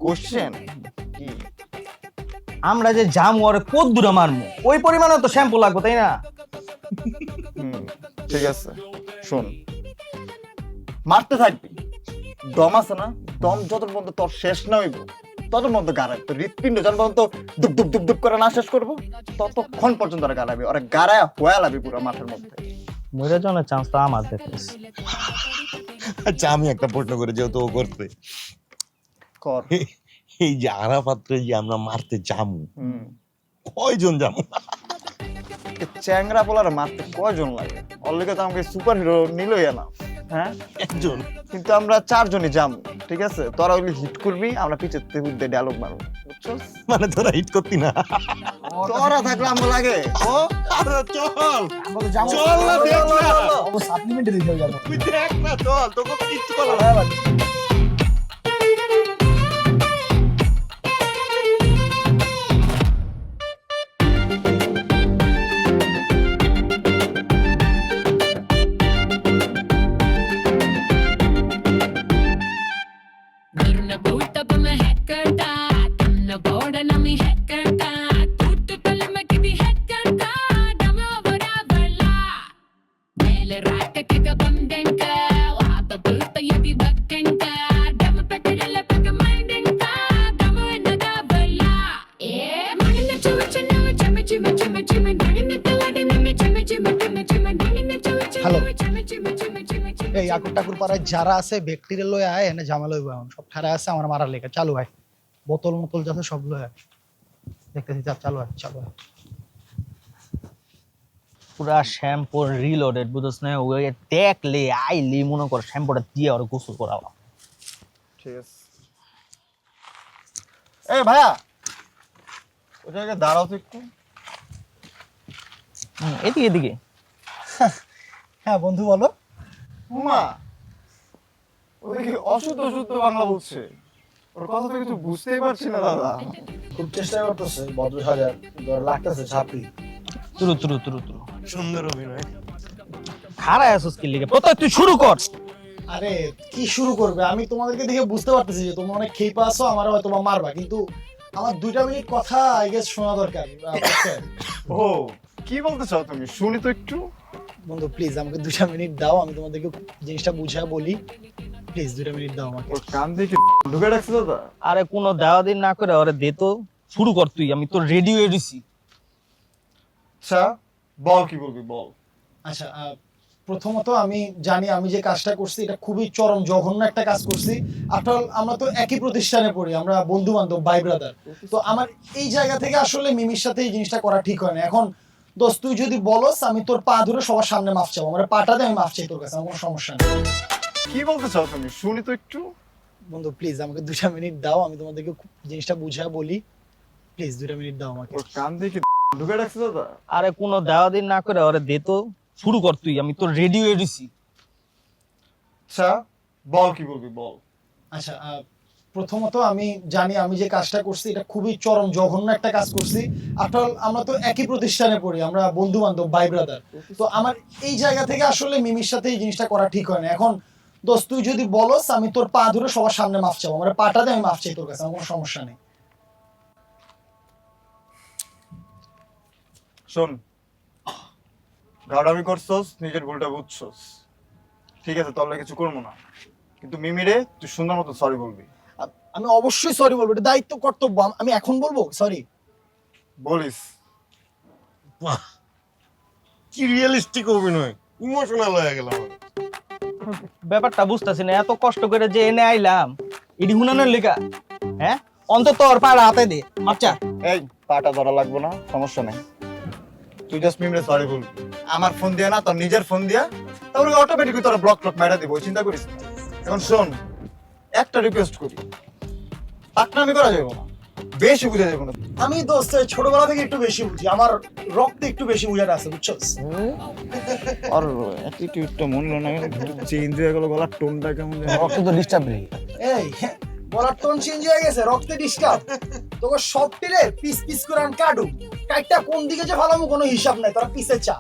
কোশ্চেন কি? আমরা যে জাম ওরে কত দূরে মারমু, ওই পরিমাণে তো শ্যাম্পু লাগবে, তাই না? ঠিক আছে, শোন, মারতে থাকবি, দম আছে না, দম যত পর্যন্ত তোর শেষ না হইব তত পর্যন্ত গাড়াই, তোর হৃৎপিণ্ড যত পর্যন্ত দুপ দুপ দুপ দুপ করে না শেষ করবো ততক্ষণ পর্যন্ত ওরা গাড়াবি, ওরা গাড়ায় হয়ে লাবি পুরো মাঠের মধ্যে। মরে যাওয়ার চান্স তো আমার দেখিস। আচ্ছা, আমি একটা প্রশ্ন করে, যেহেতু ও করতে, কর। এই যে আরাফাত্রে যে আমরা মারতে যাবো, কয়জন যাবো? চ্যাংরা পোলার মারতে কয়জন লাগে? অলরেডি তো আমাকে সুপার হিরো নিলই না, হ্যাঁ, একজন। কিন্তু আমরা 4 জনই যাবো, ঠিক আছে? তোরা ওইগুলি হিট করবি, আমরা পিছের থেকে ডায়লগ মারবো, বুঝছস? মানে তোরা হিট করতি না? তোরা থাকলে আমার লাগে। ও আরে চল, আমরা তো যাবো। চল না, দেখ না। ও সাপ্লিমেন্টে দিতে যাবো। তুই দেখ না, চল, তোকে কিচ্ছু করা হ্যালো, এই আকুর টাকুর পাড়ায় যারা আছে ব্যাকটেরিয়া লয়ে আয়, এনে ঝামেলা হইব। এখন সব ঠাড়া আছে আমার মারার লেগে। চালু হয়, বোতল মোতল যাতে সব লয়ে আয়, দেখতেছি। চালু হয়, চালু হয়। পুরা শ্যাম্পু রিলোডেড, বুঝছ না? ওই দেখলে আইলি মনে কর শ্যাম্পুটা দিয়ে ওর গোসল করাও। ঠিক আছে। এই ভাইয়া, ওই জায়গায় দাঁড়াও তো একটু। এদিকে এদিকে। হ্যাঁ বন্ধু, বলো। উমা, ও দেখি অশুদ্ধ শুদ্ধ বাংলা বলছে, ওর কথা তো কিছু বুঝতেই পারছি না দাদা। খুব চেষ্টা করতেছে, ভদ্র সাজার লাগতেছে ছাপড়ি। তুরু তুরু তুরু তুরু। সুন্দর অভিনয়। খারাপ আছিস কি লিগে? প্রত্যেক তুই শুরু কর। আরে কি শুরু করবে? আমি তোমাদেরকে দেখে বুঝতে পারতেছি যে তোমরা অনেক খেপা আছো, আমার হয়তো মারবা, কিন্তু আমার 2 মিনিট কথা আই গেস শোনা দরকার। ও কি বলতে চাও তুমি? শুনি তো একটু। বন্ধু প্লিজ আমাকে 2 মিনিট দাও, আমি তোমাদেরকে জিনিসটা বুঝা বলি। প্লিজ 2 মিনিট দাও আমাকে। ওর কান দিয়ে কি ঢুকে রাখছে দাদা? আরে কোনো দেওয়া দিন না করে ওরে দে তো, শুরু কর তুই। আমি তো রেডি হয়ে গেছি। আচ্ছা বল, কি বলবি বল। আচ্ছা, প্রথমত আমি জানি আমি যে কাজটা করছি এটা খুবই চরম জঘন্য একটা কাজ করছি। আফটার অল আমরা তো একই প্রতিষ্ঠানে পড়ি, আমরা বন্ধু বান্ধব, ভাই ব্রাদার। তো আমার এই জায়গা থেকে আসলে মিমির সাথে এই জিনিসটা করা ঠিক হয় না। এখন দোস্ত তুই যদি বলস, আমি তোর পা ধরে সবার সামনে মাফ চাবো, আমার পাটা দিয়ে আমি মাফ চাই তোর কাছে, আমার কোনো সমস্যা নেই। কি বলতে চাও তুমি? শুনি তো একটু। বন্ধু প্লিজ আমাকে 2 মিনিট দাও, আমি তোমাদেরকে জিনিসটা বুঝা বলি। প্লিজ 2 মিনিট দাও আমাকে। ওর কান দিয়ে কি ঢুকে রাখছে দাদা? আরে কোনো দেওয়া দিন না করে ওরে দে তো, শুরু কর তুই। আমি তো রেডি হয়ে গেছি। আচ্ছা বল, কি বলবি বল। আচ্ছা, প্রথমত আমি জানি আমি যে কাজটা করছি এটা খুবই চরম জঘন্য একটা কাজ করছি। আফটার অল আমরা তো একই প্রতিষ্ঠানে পড়ি, আমরা বন্ধু বান্ধব, ভাই ব্রাদার। তো আমার এই জায়গা থেকে আসলে মিমির সাথে এই জিনিসটা করা ঠিক হয় না। এখন দোস্ত তুই যদি বলস আমি তোর পা ধরে সবার সামনে মাফ চাবো, আমার পাটা দিয়ে আমি মাফ চাই তোর কাছে, আমার কোনো সমস্যা নেই। শোন, গাড়ামি করছস, নিজের ভুলটা বুঝছস, ঠিক আছে, তবে কিছু করবো না, কিন্তু মিমিরে তুই সুন্দর মতো সরি বলবি। আমি অবশ্যই সরি বলবো, এটা দায়িত্ব কর্তব্য। আমি এখন বলবো সরি? বলিস। কি রিয়েলিস্টিক অভিনয়, ইমোশনাল হয়ে গেলাম। ব্যাপারটা বুঝতেছি না, এত কষ্ট করে যে এনে আইলাম এডি হুনানোর লেখা, হ্যাঁ? অন্তত তোর পাড়া হাতে দে মাপচা। এই পাটা ধরা লাগবো না, সমস্যা নেই, তুই জাস্ট মিমিরে সরি বলবি। আমার ফোন দিয়া না, তোর নিজের ফোন দিয়া, তাহলে অটোমেটিকলি তোরা ব্লক মেরা দিব, চিন্তা করিস না। এখন শোন, একটা রিকোয়েস্ট করি, পাকনামি করা যাবে না, বেশি বুঝা যাবে না। আমি দোস্ত ছোটবেলা থেকে একটু বেশি বুঝি, আমার রক্তে একটু বেশি বুঝার আছে, বুঝছস? আর অ্যাটিটিউডটা মনে হলো না, চেঞ্জ হয়ে গেল, গলার টোনটা কেমন রক্ত তো ডিস্টার্ব নেই। এই বলার টোন চেঞ্জ হয়ে গেছে, রক্তে ডিস্টার্ব। তোকে সব টিরে পিস পিস করে আন কাটু, কাটটা কোন দিকে যে ভালো কোনো হিসাব নাই, তোরা পিছে চা,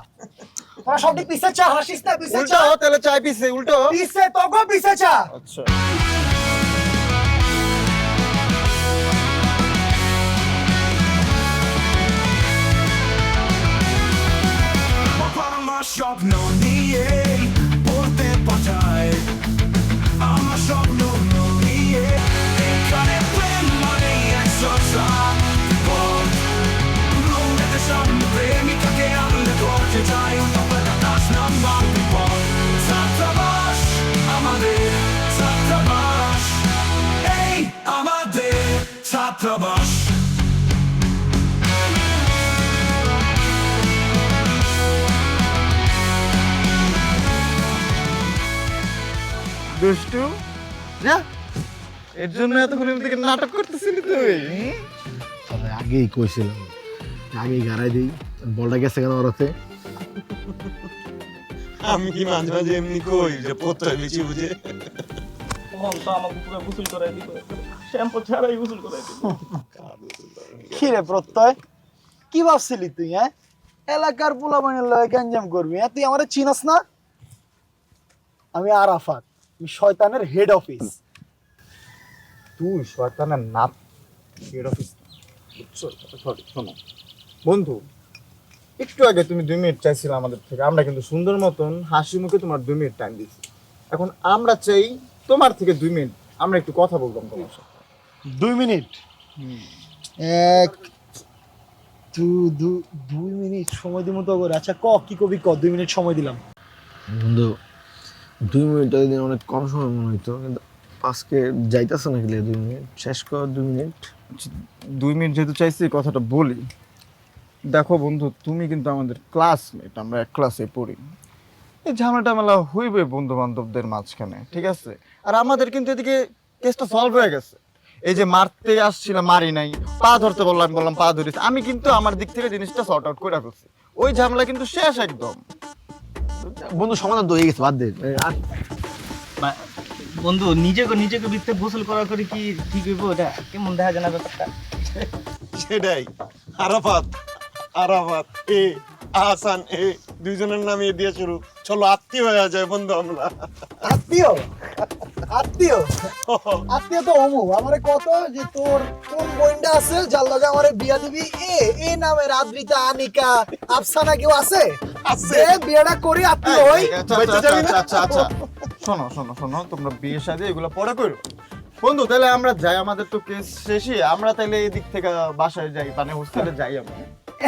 তোরা সবটি পিছে চা, হাসিস না, পিছে চা। উল্টো তাহলে চাই পিছে, উল্টো পিছে তোকে পিছে চা। আচ্ছা আমার স্বপ্ন নিয়ে পড়তে পাঠায়, আমার স্বপ্ন নিয়ে এখানে প্রেম মানে একশো সামনে প্রেমিকাকে আনলে করতে চাই, তবে দাস নাম্বার বিপদ ছাত্রাবাস, আমাদের ছাত্রাবাস, এই আমাদের ছাত্রাবাস। দুষ্টু যা, এর জন্য এতক্ষণ থেকে নাটক করতেছিলি তুই? তবে আগেই কইছিলাম, আগেই গাড়াই দিই, বলটা গেছে কেন ওরাতে? আমি কি মাঝে মাঝে এমনি কই যে প্রত্যয় বেশি বুঝে? তখন তো আমাকে পুরো গোসল করাই দিব, শ্যাম্পু ছাড়াই গোসল করাই দিব। কি রে প্রত্যয়, কি ভাবছিলি তুই? হ্যাঁ, এলাকার পোলাপানের লয়ে গ্যাঞ্জাম করবি? হ্যাঁ, তুই আমারে চিনস না? আমি আরাফাত, আমি শয়তানের হেড অফিস। তুই শয়তানের নাপ হেড অফিস, বুঝছো? সরি, শোনো বন্ধু, একটু আগে তুমি 2 মিনিট চাইছিলে আমাদের থেকে, আমরা কিন্তু সুন্দর মতন হাসি মুখে তোমার 2 মিনিট টাইম দিচ্ছি। এখন আমরা চাই তোমার থেকে 2 মিনিট আমরা একটু কথা বললাম তোমার সাথে। 2 মিনিট? 2 মিনিট সময় দিব তো করে? আচ্ছা ক, কি কবি ক, 2 মিনিট সময় দিলাম। বন্ধু 2 মিনিট দিন অনেক কম সময় মনে হইতো, কিন্তু আজকে যাইতেছে না গেলে 2 মিনিট শেষ কর। 2 মিনিট 2 মিনিট যেহেতু চাইছি কথাটা বলি। দেখো বন্ধু, তুমি কিন্তু আমাদের ক্লাসমেট, আমরা এক ক্লাসে পড়ি, এই ঝামেলা হইবে বন্ধু বান্ধবদের মাঝখানে, ঠিক আছে? আর আমাদের কিন্তু এদিকে কেসটা সলভ হয়ে গেছে। এই যে মারতে আসছিলাম, মারি নাই, পা ধরতে বললাম পা ধরেছি, আমি কিন্তু আমার দিক থেকে জিনিসটা সর্ট আউট করে ফেলছি, ওই ঝামেলা কিন্তু শেষ একদম। বন্ধু সমাধান তো হয়ে গেছে, বাদ দে। আর বন্ধু নিজেকে বৃত্তে গোসল করা করে কি ঠিক হইব? এটা কেমন দেখা যায় না ব্যাপারটা? সেটাই, আরাফাত এ আহসান এ, দুইজনের নামে দিয়ে শুরু, চলো আত্মীয় হয়ে যায় বন্ধু আমরা। আত্মীয় তো অমু আমারে কত যে তোর কোন বইন্ডা আছে যার লগে আমারে বিয়া দিবি? এ নামের আদ্রিতা, আনিকা, আফসানা কেউ আছে? যে বিয়েটা করি আত্মীয় হই। আচ্ছা শোনো, তোমরা বিয়ে শাদী এগুলো পরে করো বন্ধু। তাহলে আমরা যাই, আমাদের তো কেস শেষই, আমরা তাহলে এদিক থেকে বাসায় যাই, মানে হোস্টেলে যাই। আমরা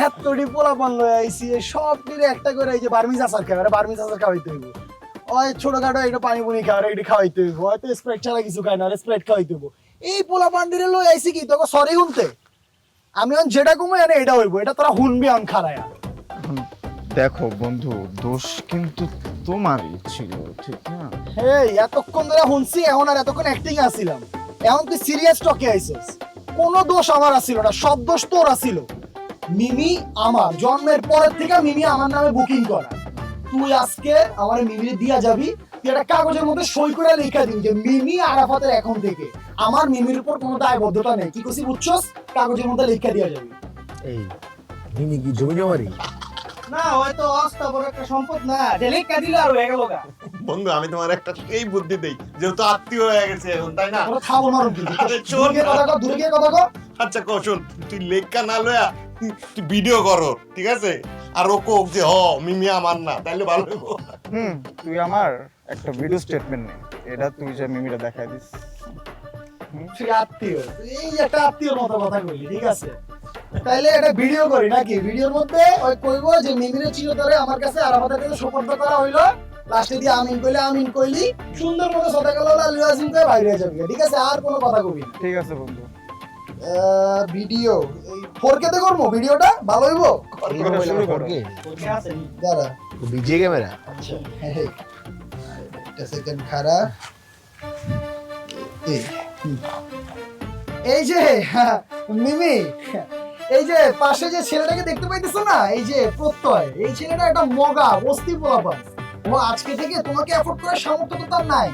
এতটি পোলাপান লয়ে আইছি, সব মিলে একটা করে এই যে বার্মিজ আচার খাবে, বার্মিজ আচার খাওয়াইতে হইব। ওই ছোটখাটো একটা পানি পুনি খাওয়ার এটি খাওয়াইতে হইব, হয়তো স্প্রাইট ছাড়া কিছু খাই না, স্প্রাইট খাওয়াইতে হইব। এই পোলাপান দিলে লয়ে আইছি কি তোকে সরি শুনতে? আমি যেটা কমে এনে এটা হইব, এটা তোরা শুনবি অন খারায়া। দেখো বন্ধু, দোষ কিন্তু তোমারই ছিল, ঠিক না? এই এতক্ষণ ধরে শুনছি, এখন আর এতক্ষণ অ্যাক্টিং আসছিলাম, এখন তুই সিরিয়াস টকে আইছিস। কোনো দোষ আমার আসছিল না, সব দোষ তোর আসছিল। মিমি আমার জন্মের পরের থেকে মিমি আমার নামে বুকিং করা। তুই আজকে আমার মিমি দিয়া যাবি, তুই একটা কাগজের মধ্যে সই করে লেখা দিবি যে মিমি আরাফাতের অ্যাকাউন্ট থেকে। আমার মিমির উপর কোনো দায়বদ্ধতা নেই, কি কইছি বুঝছস? কাগজের মধ্যে লেখা দেওয়া যাবে। এই মিমি কি জমি জমারি? না হয়তো অস্থাবর একটা সম্পদ না, লেখা দিলে আর হয়ে গেল গা। বন্ধু আমি তোমার একটা সেই বুদ্ধি দেই, যেহেতু আত্মীয় হয়ে গেছে এখন, তাই না? তোরা খাবো মারো কিন্তু। আরে শোন, দূরে গিয়ে কথা কও, দূরে গিয়ে কথা কও। আচ্ছা কও, শোন, তুই লেখা না লয়া তুই ভিডিও করো, ঠিক আছে? আর ও কোক যে মিমি আমার না, তাইলে ভালো হইব। তুই আমার একটা ভিডিও স্টেটমেন্ট নে, এটা তুই যে মিমিটা দেখাই দিস। তুই আত্মীয়, এই একটা আত্মীয়র মতো কথা কইলি, ঠিক আছে? তাইলে একটা ভিডিও করি নাকি? ভিডিওর মধ্যে ওই কইবো যে মিমিরে চিরতরে আমার কাছে আর আমাদের কাছে সুপর্দ করা হইলো, লাস্টে দিয়ে আমিন কইলে আমিন কইলি, সুন্দর মতো সদাকাল আল্লাহ আজিম করে বাইরে হয়ে যাবে, ঠিক আছে? আর কোনো কথা কবি না। ঠিক আছে বন্ধু। ভিডিও এই 4K তে করবো, ভিডিওটা ভালো হইবো? শুরু করো। দাঁড়া, বিজে ক্যামেরা। আচ্ছা হ্যাঁ হ্যাঁ, একটা সেকেন্ড খাড়া। এই যে মিমি, এই যে পাশে যে ছেলেটাকে দেখতে পাইতেছো না, এই যে প্রত্যয়, এই ছেলেটা একটা মগা বস্তি পোলাপান। ও আজকে থেকে তোমাকে এফোর্ড করার সামর্থ্য তো তার নাই,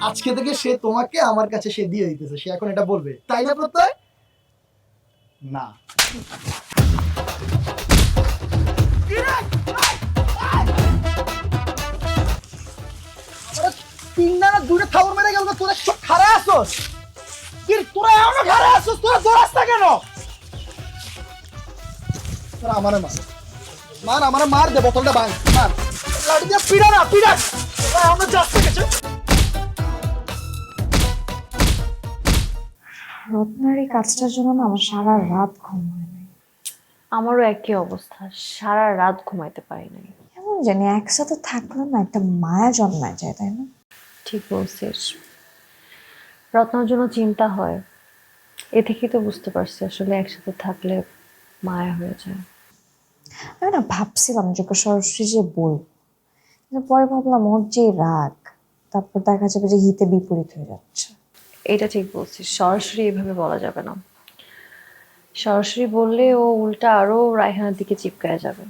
আজকে থেকে সে তোমাকে আমার কাছে সে দিয়ে দিতেছে, সে এখন এটা বলবে, তাই না প্রত্যয়? না তিনটা না দুটো থাবর মেরে গেল, তোরা খারাপ আসোস কি? তোরা এমন খারাপ আসোস, তোরা দৌড়াস না কেন? তোরা আমারে মার মার, আমারে মার দে, বোতলটা ভাঙ, মার, লাঠি দিয়ে পিড়া না, পিড়া। আমরা যাচ্ছি গেছে। রত্নার এই কাজটার জন্য না আমার সারা রাত ঘুম হয় নাই। আমারও একই অবস্থা, সারা রাত ঘুমাইতে পারি নাই। কেমন জানি একসাথে থাকলে না একটা মায়া জন্মায় যায়, তাই না? ঠিক বলছিস, রত্নার জন্য চিন্তা হয়, এ থেকেই তো বুঝতে পারছি আসলে একসাথে থাকলে মায়া হয়ে যায়। আমি না ভাবছিলাম যে ওকে সরাসরি যে বলবো, কিন্তু পরে ভাবলাম ওর যে রাগ, তারপর দেখা যাবে যে হিতে বিপরীত হয়ে যাচ্ছে। এটা ঠিক বলছিস, সরাসরি এভাবে বলা যাবে না। সরাসরি বললে ও উল্টা আরো রায়হানের দিকে চিপকায় যাবে।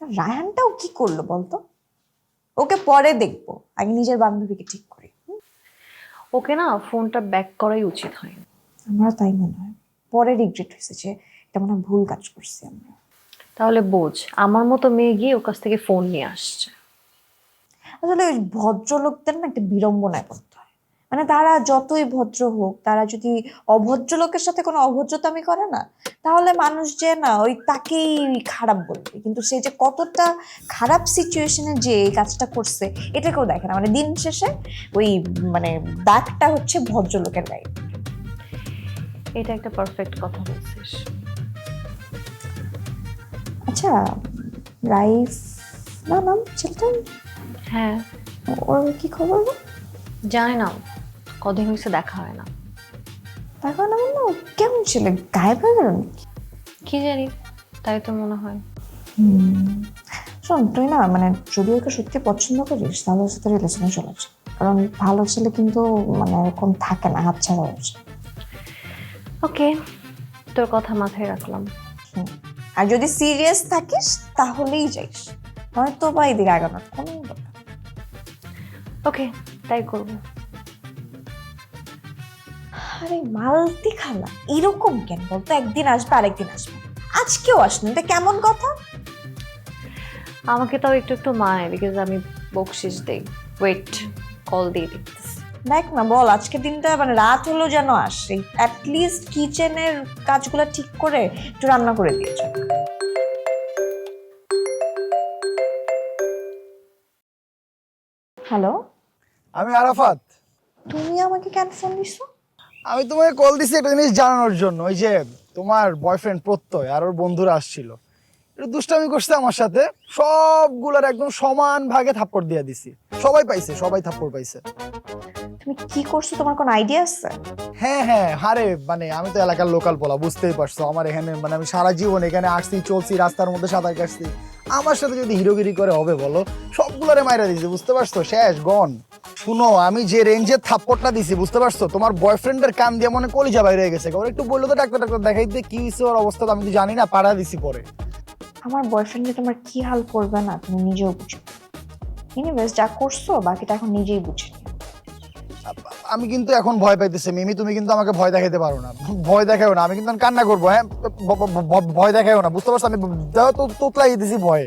রায়হানটাও কি করলো বলতো? ওকে পরে দেখবো, আগে নিজের বান্ধবীকে ঠিক করি। ওকে না ফোনটা ব্যাক করাই উচিত হয়। আমরা তাই মনে হয়, পরে রিগ্রেট হয়েছে যে এটা মনে হয় ভুল কাজ করছি আমরা। তাহলে বোঝ, আমার মতো মেয়ে গিয়ে ওর কাছ থেকে ফোন নিয়ে আসছে। আসলে ওই ভদ্রলোকদের না একটা বিড়ম্বনায় পড়তে হয়, মানে তারা যতই ভদ্র হোক, তারা যদি অভদ্র লোকের সাথে কোনো অভদ্রতামি করে না, তাহলে মানুষ যে না ওই তাকেই খারাপ বলবে, কিন্তু সে যে কতটা খারাপ সিচুয়েশনে যে এই কাজটা করছে এটা কেউ দেখে না। মানে দিন শেষে ওই মানে দাগটা হচ্ছে ভদ্রলোকের গায়ে। এটা একটা পারফেক্ট কথা বলছিস। আচ্ছা, রাইফ না নাম ছেলেটা? হ্যাঁ, ওর কি খবর? জানি না, কদিন হয়েছে দেখা হয় না। তারপর না বললো কেমন ছেলে, গায়েব হয়ে গেল নাকি? কি জানি, তাই তো মনে হয়। শোন, তুই না মানে যদি ওকে সত্যি পছন্দ করিস তাহলে ওর সাথে রিলেশনে চলে যা, কারণ ভালো ছেলে কিন্তু মানে এরকম থাকে না, হাত ছাড়া হয়েছে। ওকে, তোর কথা মাথায় রাখলাম। আর যদি সিরিয়াস থাকিস তাহলেই যাইস, হয়তো বা এদিকে আগানোর কোনো দরকার। ওকে, তাই করব। আরে মালতি খালা এরকম কেন বলতো? একদিন আসবে আরেকদিন আসবে, আজকেও আসবে, এটা কেমন কথা? আমাকে তাও একটু একটু মানায়, বিকজ আমি বকশিস দেই। ওয়েট, কল দিয়ে দেখতেছি। দেখ না, বল আজকের দিনটা মানে রাত হলো যেন আসে, অ্যাটলিস্ট কিচেনের কাজগুলো ঠিক করে একটু রান্না করে দিয়েছে। হ্যালো, আমি আরাফাত। তুমি আমাকে কেন ফোন দিছো? আমি তোমাকে কল দিছি একটা জিনিস জানানোর জন্য। ওই যে তোমার বয়ফ্রেন্ড প্রত্যয় আর ওর বন্ধুরা আসছিল, একটু দুষ্টামি করছে আমার সাথে, সবগুলার একদম সমান ভাগে থাপ্পড় দিয়ে দিছি। সবাই পাইছে, সবাই থাপ্পড় পাইছে। তুমি কি করছো, তোমার কোনো আইডিয়া আছে? হ্যাঁ হ্যাঁ, আরে মানে আমি তো এলাকার লোকাল পোলা, বুঝতেই পারছো। আমার এখানে মানে আমি সারা জীবন এখানে আসছি, চলছি, রাস্তার মধ্যে সাঁতার কাটছি। আমার সাথে যদি হিরোগিরি করে হবে বলো? সবগুলারে মাইরা দিছি, বুঝতে পারছো? শেষ, গন। শুনো, আমি যে রেঞ্জের থাপ্পড়টা দিছি, বুঝতে পারছো? তোমার বয়ফ্রেন্ডের কান দিয়ে মনে কলিজা বাইরে হয়ে গেছে। ওর একটু বললো তো ডাক্তার ডাক্তার দেখাইতে, কি হয়েছে ওর অবস্থা আমি তো জানি না, পাঠা দিছি পরে। আমার বয়ফ্রেন্ড যে তোমার কি হাল করবে না তুমি নিজেও বুঝো। এনিওয়েজ যা করছো বাকিটা এখন নিজেই বুঝে নিও। আমি কিন্তু এখন ভয় পাইতেছি মিমি, তুমি কিন্তু আমাকে ভয় দেখাইতে পারো না, ভয় দেখাও না, আমি কিন্তু এখন কান্না করবো। হ্যাঁ, ভয় দেখাও না, বুঝতে পারছো? আমি তোতলাই দিছি ভয়ে।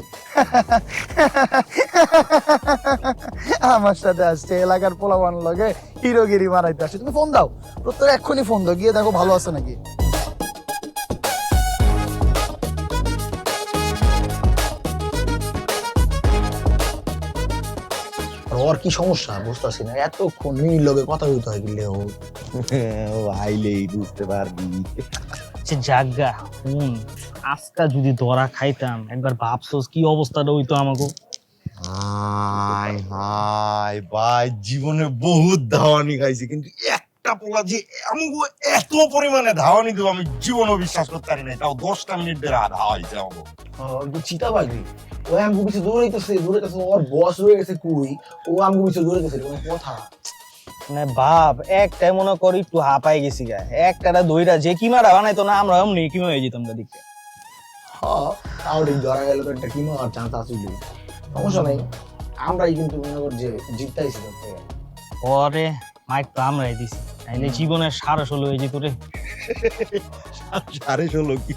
আমার সাথে আসছে এলাকার পোলাপান লগে হিরোগিরি মারাইতে আসছে। তুমি ফোন দাও, প্রত্যেক এক্ষুনি ফোন দাও, গিয়ে দেখো ভালো আছে নাকি। ওর কি সমস্যা বুঝতেছি না, এতক্ষণ মিমির লগে কথা বলতে হয় গেলে ও আইলেই বুঝতে পারবি। সে জাগা আজকা যদি ধরা খাইতাম একবার ভাবছোস কি অবস্থাটা হইতো আমাকে। হাই হাই ভাই, জীবনে বহুত ধাওয়ানি খাইছি, কিন্তু একটা পোলা যে আমাকে এত পরিমাণে ধাওয়ানি দেবো আমি জীবনও বিশ্বাস করতে পারি না। তাও 10টা মিনিট ধরে ধাওয়াইছে আমাকে। চিতা বাজি, ও আমাকে পিছিয়ে দৌড়াইতেছে, ওর বস রয়ে গেছে কুই, ও আমাকে পিছিয়ে দৌড়াইতেছে, কোনো কথা মানে বাপ একটাই মনে করি একটু হাঁপাই গেছি গা, একটা দইটা যে কিমাটা বানাইতো না আমরা অমনি কিমা হয়ে যেতাম গা দেখতে। হ্যাঁ, তাও ঠিক ধরা গেল তো একটা কিমা আর চান্স আসলে সমস্যা নাই, আমরাই কিন্তু মনে কর যে জিততাইছি। পরে মাইক তো আমরাই দিছি, তাইলে জীবনের 16.5 হয়ে যেত রে। 16.5 কি?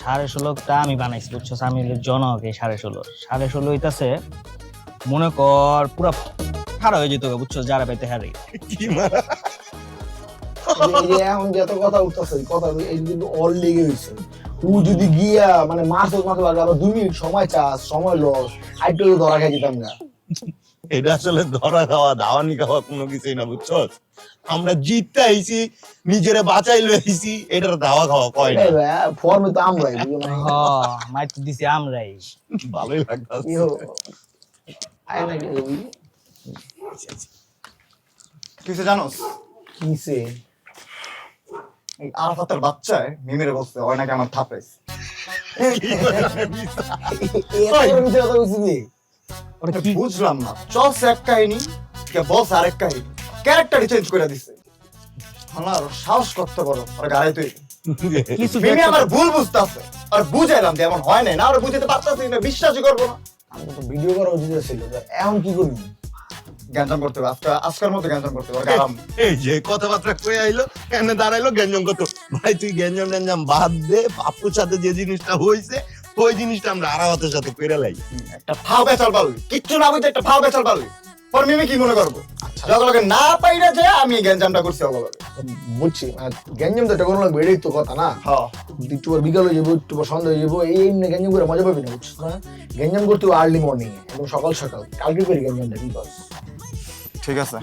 16.5টা আমি বানাইছি বুঝছো, আমি জনক এই 16.5 হইতাছে মনে কর পুরা হারা হয়ে যেত বুঝছো, যারা পাইতে হারে। কি মারা এখন যত কথা উঠতেছে কথা এই কিন্তু অল লেগে হয়েছে। ও যদি গিয়া মানে মাছ আবার 2 মিনিট সময় চাস, সময় লস, আইটো ধরা খাই যেতাম না। এটা আসলে ধরা খাওয়া ধাওয়ানি খাওয়া কোনো কিছুই না, বুঝছো? আমরা জিততে আইছি, নিজেরে বাঁচাই লইছি, এটার ধাওয়া খাওয়া কয় না। ফর্মে তো আমরাই হ্যাঁ, মাইক তো দিছি আমরাই। ভালোই লাগতাছে। আয় না গেল কিসে জানোস? কিসে? এই আরাফাতের বাচ্চায় মিমিরে বলছে ওই নাকি আমার থাপড়াইছে। বুঝলাম না, চলছে এক কাহিনী, কে বলছে আরেক কাহিনী, ক্যারেক্টারই চেঞ্জ করে দিছে। আমার সাহস করতে পারো আর গাড়ি তুই মিমি আমার ভুল বুঝতেছে, আর বুঝাইলাম যে এমন হয় না, আর বুঝাতে পারতাছি না, বিশ্বাসই করবো না। আমি তো ভিডিও করা উচিত ছিল, এখন কি করবি? গ্যাঞ্জাম করতে হবে, আজকের মতো গ্যাঞ্জাম করতে হবে। এই যে কথাবার্তা কই আইলো, এনে দাঁড়াইলো গ্যাঞ্জাম করতো। ভাই তুই গ্যাঞ্জাম বাদ দে, বাপুর সাথে যে জিনিসটা হইছে ওই জিনিসটা আমরা আরাওয়াতের সাথে কইরা লাই। একটা ফাও বেচাল পালবি, কিচ্ছু না বুঝতে একটা ফাও বেচাল পালবি, পর মিমি কি মনে করবো? যতলকে না পাইরা যে আমি গ্যাঞ্জামটা করছি অবলগে। বুঝছি, গ্যাঞ্জাম তো এটা কোনো লাগবে, এটাই তো কথা না। হ্যাঁ, একটু পর বিকাল হয়ে যাবো, একটু পর সন্ধ্যা হয়ে যাবো, এই এমনি গ্যাঞ্জাম করে মজা পাবি না, বুঝছিস না? গ্যাঞ্জাম করতে আর্লি মর্নিং এবং সকাল সকাল, কালকে করি গ্যাঞ্জামটা, কি বল? ঠিক আছে,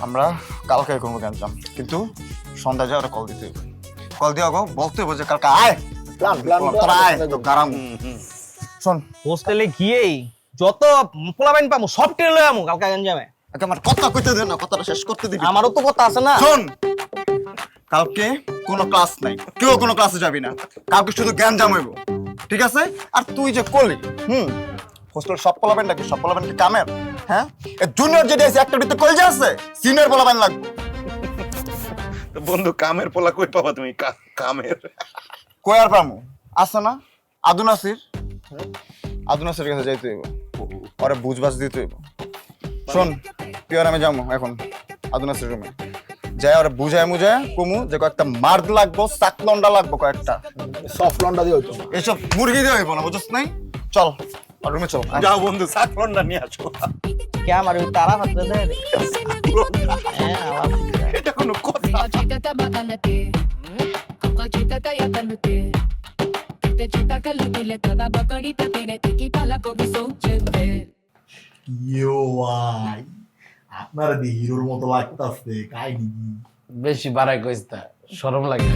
আমরা কালকে করবো গ্যাঞ্জাম, কিন্তু সন্ধ্যা যায় ওরা কল দিতে হবে। কল দিয়ে বলতে হবে যে কালকে আয়, প্ল্যান তোরা আয়, তো গারাম। শোন, হোস্টেলে গিয়েই যত পোলাপাইন পামু সব টেনে লই আমু কালকা গঞ্জামে। আমার কথা কইতে দে না, কথাটা শেষ করতে দিবি। আমারও তো কথা আছে না। শোন, কালকে কোনো ক্লাস নাই, কেউ কোনো ক্লাসে যাবি না, কালকে শুধু গ্যাঞ্জাম হইব, ঠিক আছে? আর তুই যে করলি হোস্টেল সব পোলাবেন নাকি, সব পোলাবেন কি কামের? হ্যাঁ, জুনিয়র যেটা আছে একটা ভিতরে কই আছে, সিনিয়র পোলাবেন লাগবে। তো বন্ধু কামের পোলা কই পাবা তুমি? কামের কই আর পামু? আছে না আদু নাসির কাছে যাইতে হইব, পরে বুঝবাস দিতে হইব। শোন, তুই আর আমি যাবো এখন আদু নাসির রুমে, যাই ওরা বুঝায় মুঝায় কমু যে কয়েকটা মার্দ লাগবো, চাক লন্ডা লাগবো, কয়েকটা সফট লন্ডা দিয়ে হইতো, এসব মুরগি দিয়ে হইব না, বুঝছ নাই? চল আর রুমে চল। যাও বন্ধু, সাকলন্ডা নিয়ে আসো। কে আমার ওই তারা পাত্র দেয় রে? এটা কোনো কথা? আপনার হিরোর মতো লাগতেছে, কাহিনী বেশি বাড়াই কইস তা, শরম লাগে।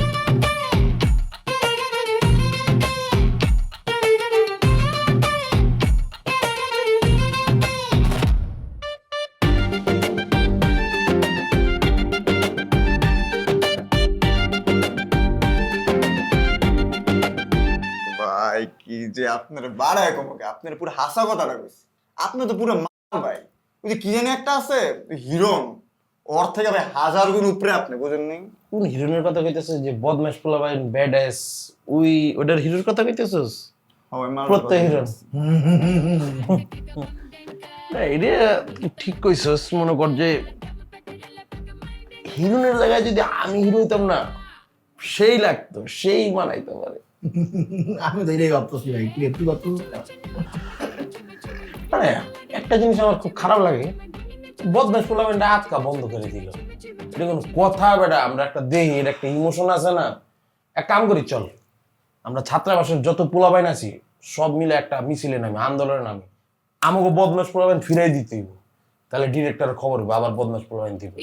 ভাই কি যে আপনার বাড়ায় কমকে, আপনার পুরো হাসা কথাটা কইছি, আপনি তো পুরো ভাই। ওই যে কি জানি একটা আছে হিরোন, ওর থেকে ভাই 1000 গুণ উপরে, আপনি বুঝেন নাই? কোন হিরোইনের কথা কইতেছিস? যে বদমাশ পোলাপাই ব্যাড এস, ওইটার হিরোর কথা কইতেছিস? প্রত্যেক হিরো না এটা তুই ঠিক কইছস, মনে কর যে হিরোইনের জায়গায় যদি আমি হিরো হইতাম না, সেই লাগতো, সেই মানাইতে পারে। আমি তো এটাই ভাবতেছি ভাই, কি তুই ভাবতো? মানে একটা জিনিস আমার খুব খারাপ লাগে, বদমাস টুর্নামেন্টটা আজকা বন্ধ করে দিল। এটা কোনো কথা বেটা? আমরা একটা দেহি, এর একটা ইমোশন আছে না? এক কাম করি, চল আমরা ছাত্রাবাসের যত পোলাবাইন আছি সব মিলে একটা মিছিলে নামি, আন্দোলনে নামি, আমাকে বদমাস পোলাবাইন ফিরাই দিতে হইব। তাহলে ডিরেক্টরের খবর হবে আবার বদমাস পোলাবাইন দিব।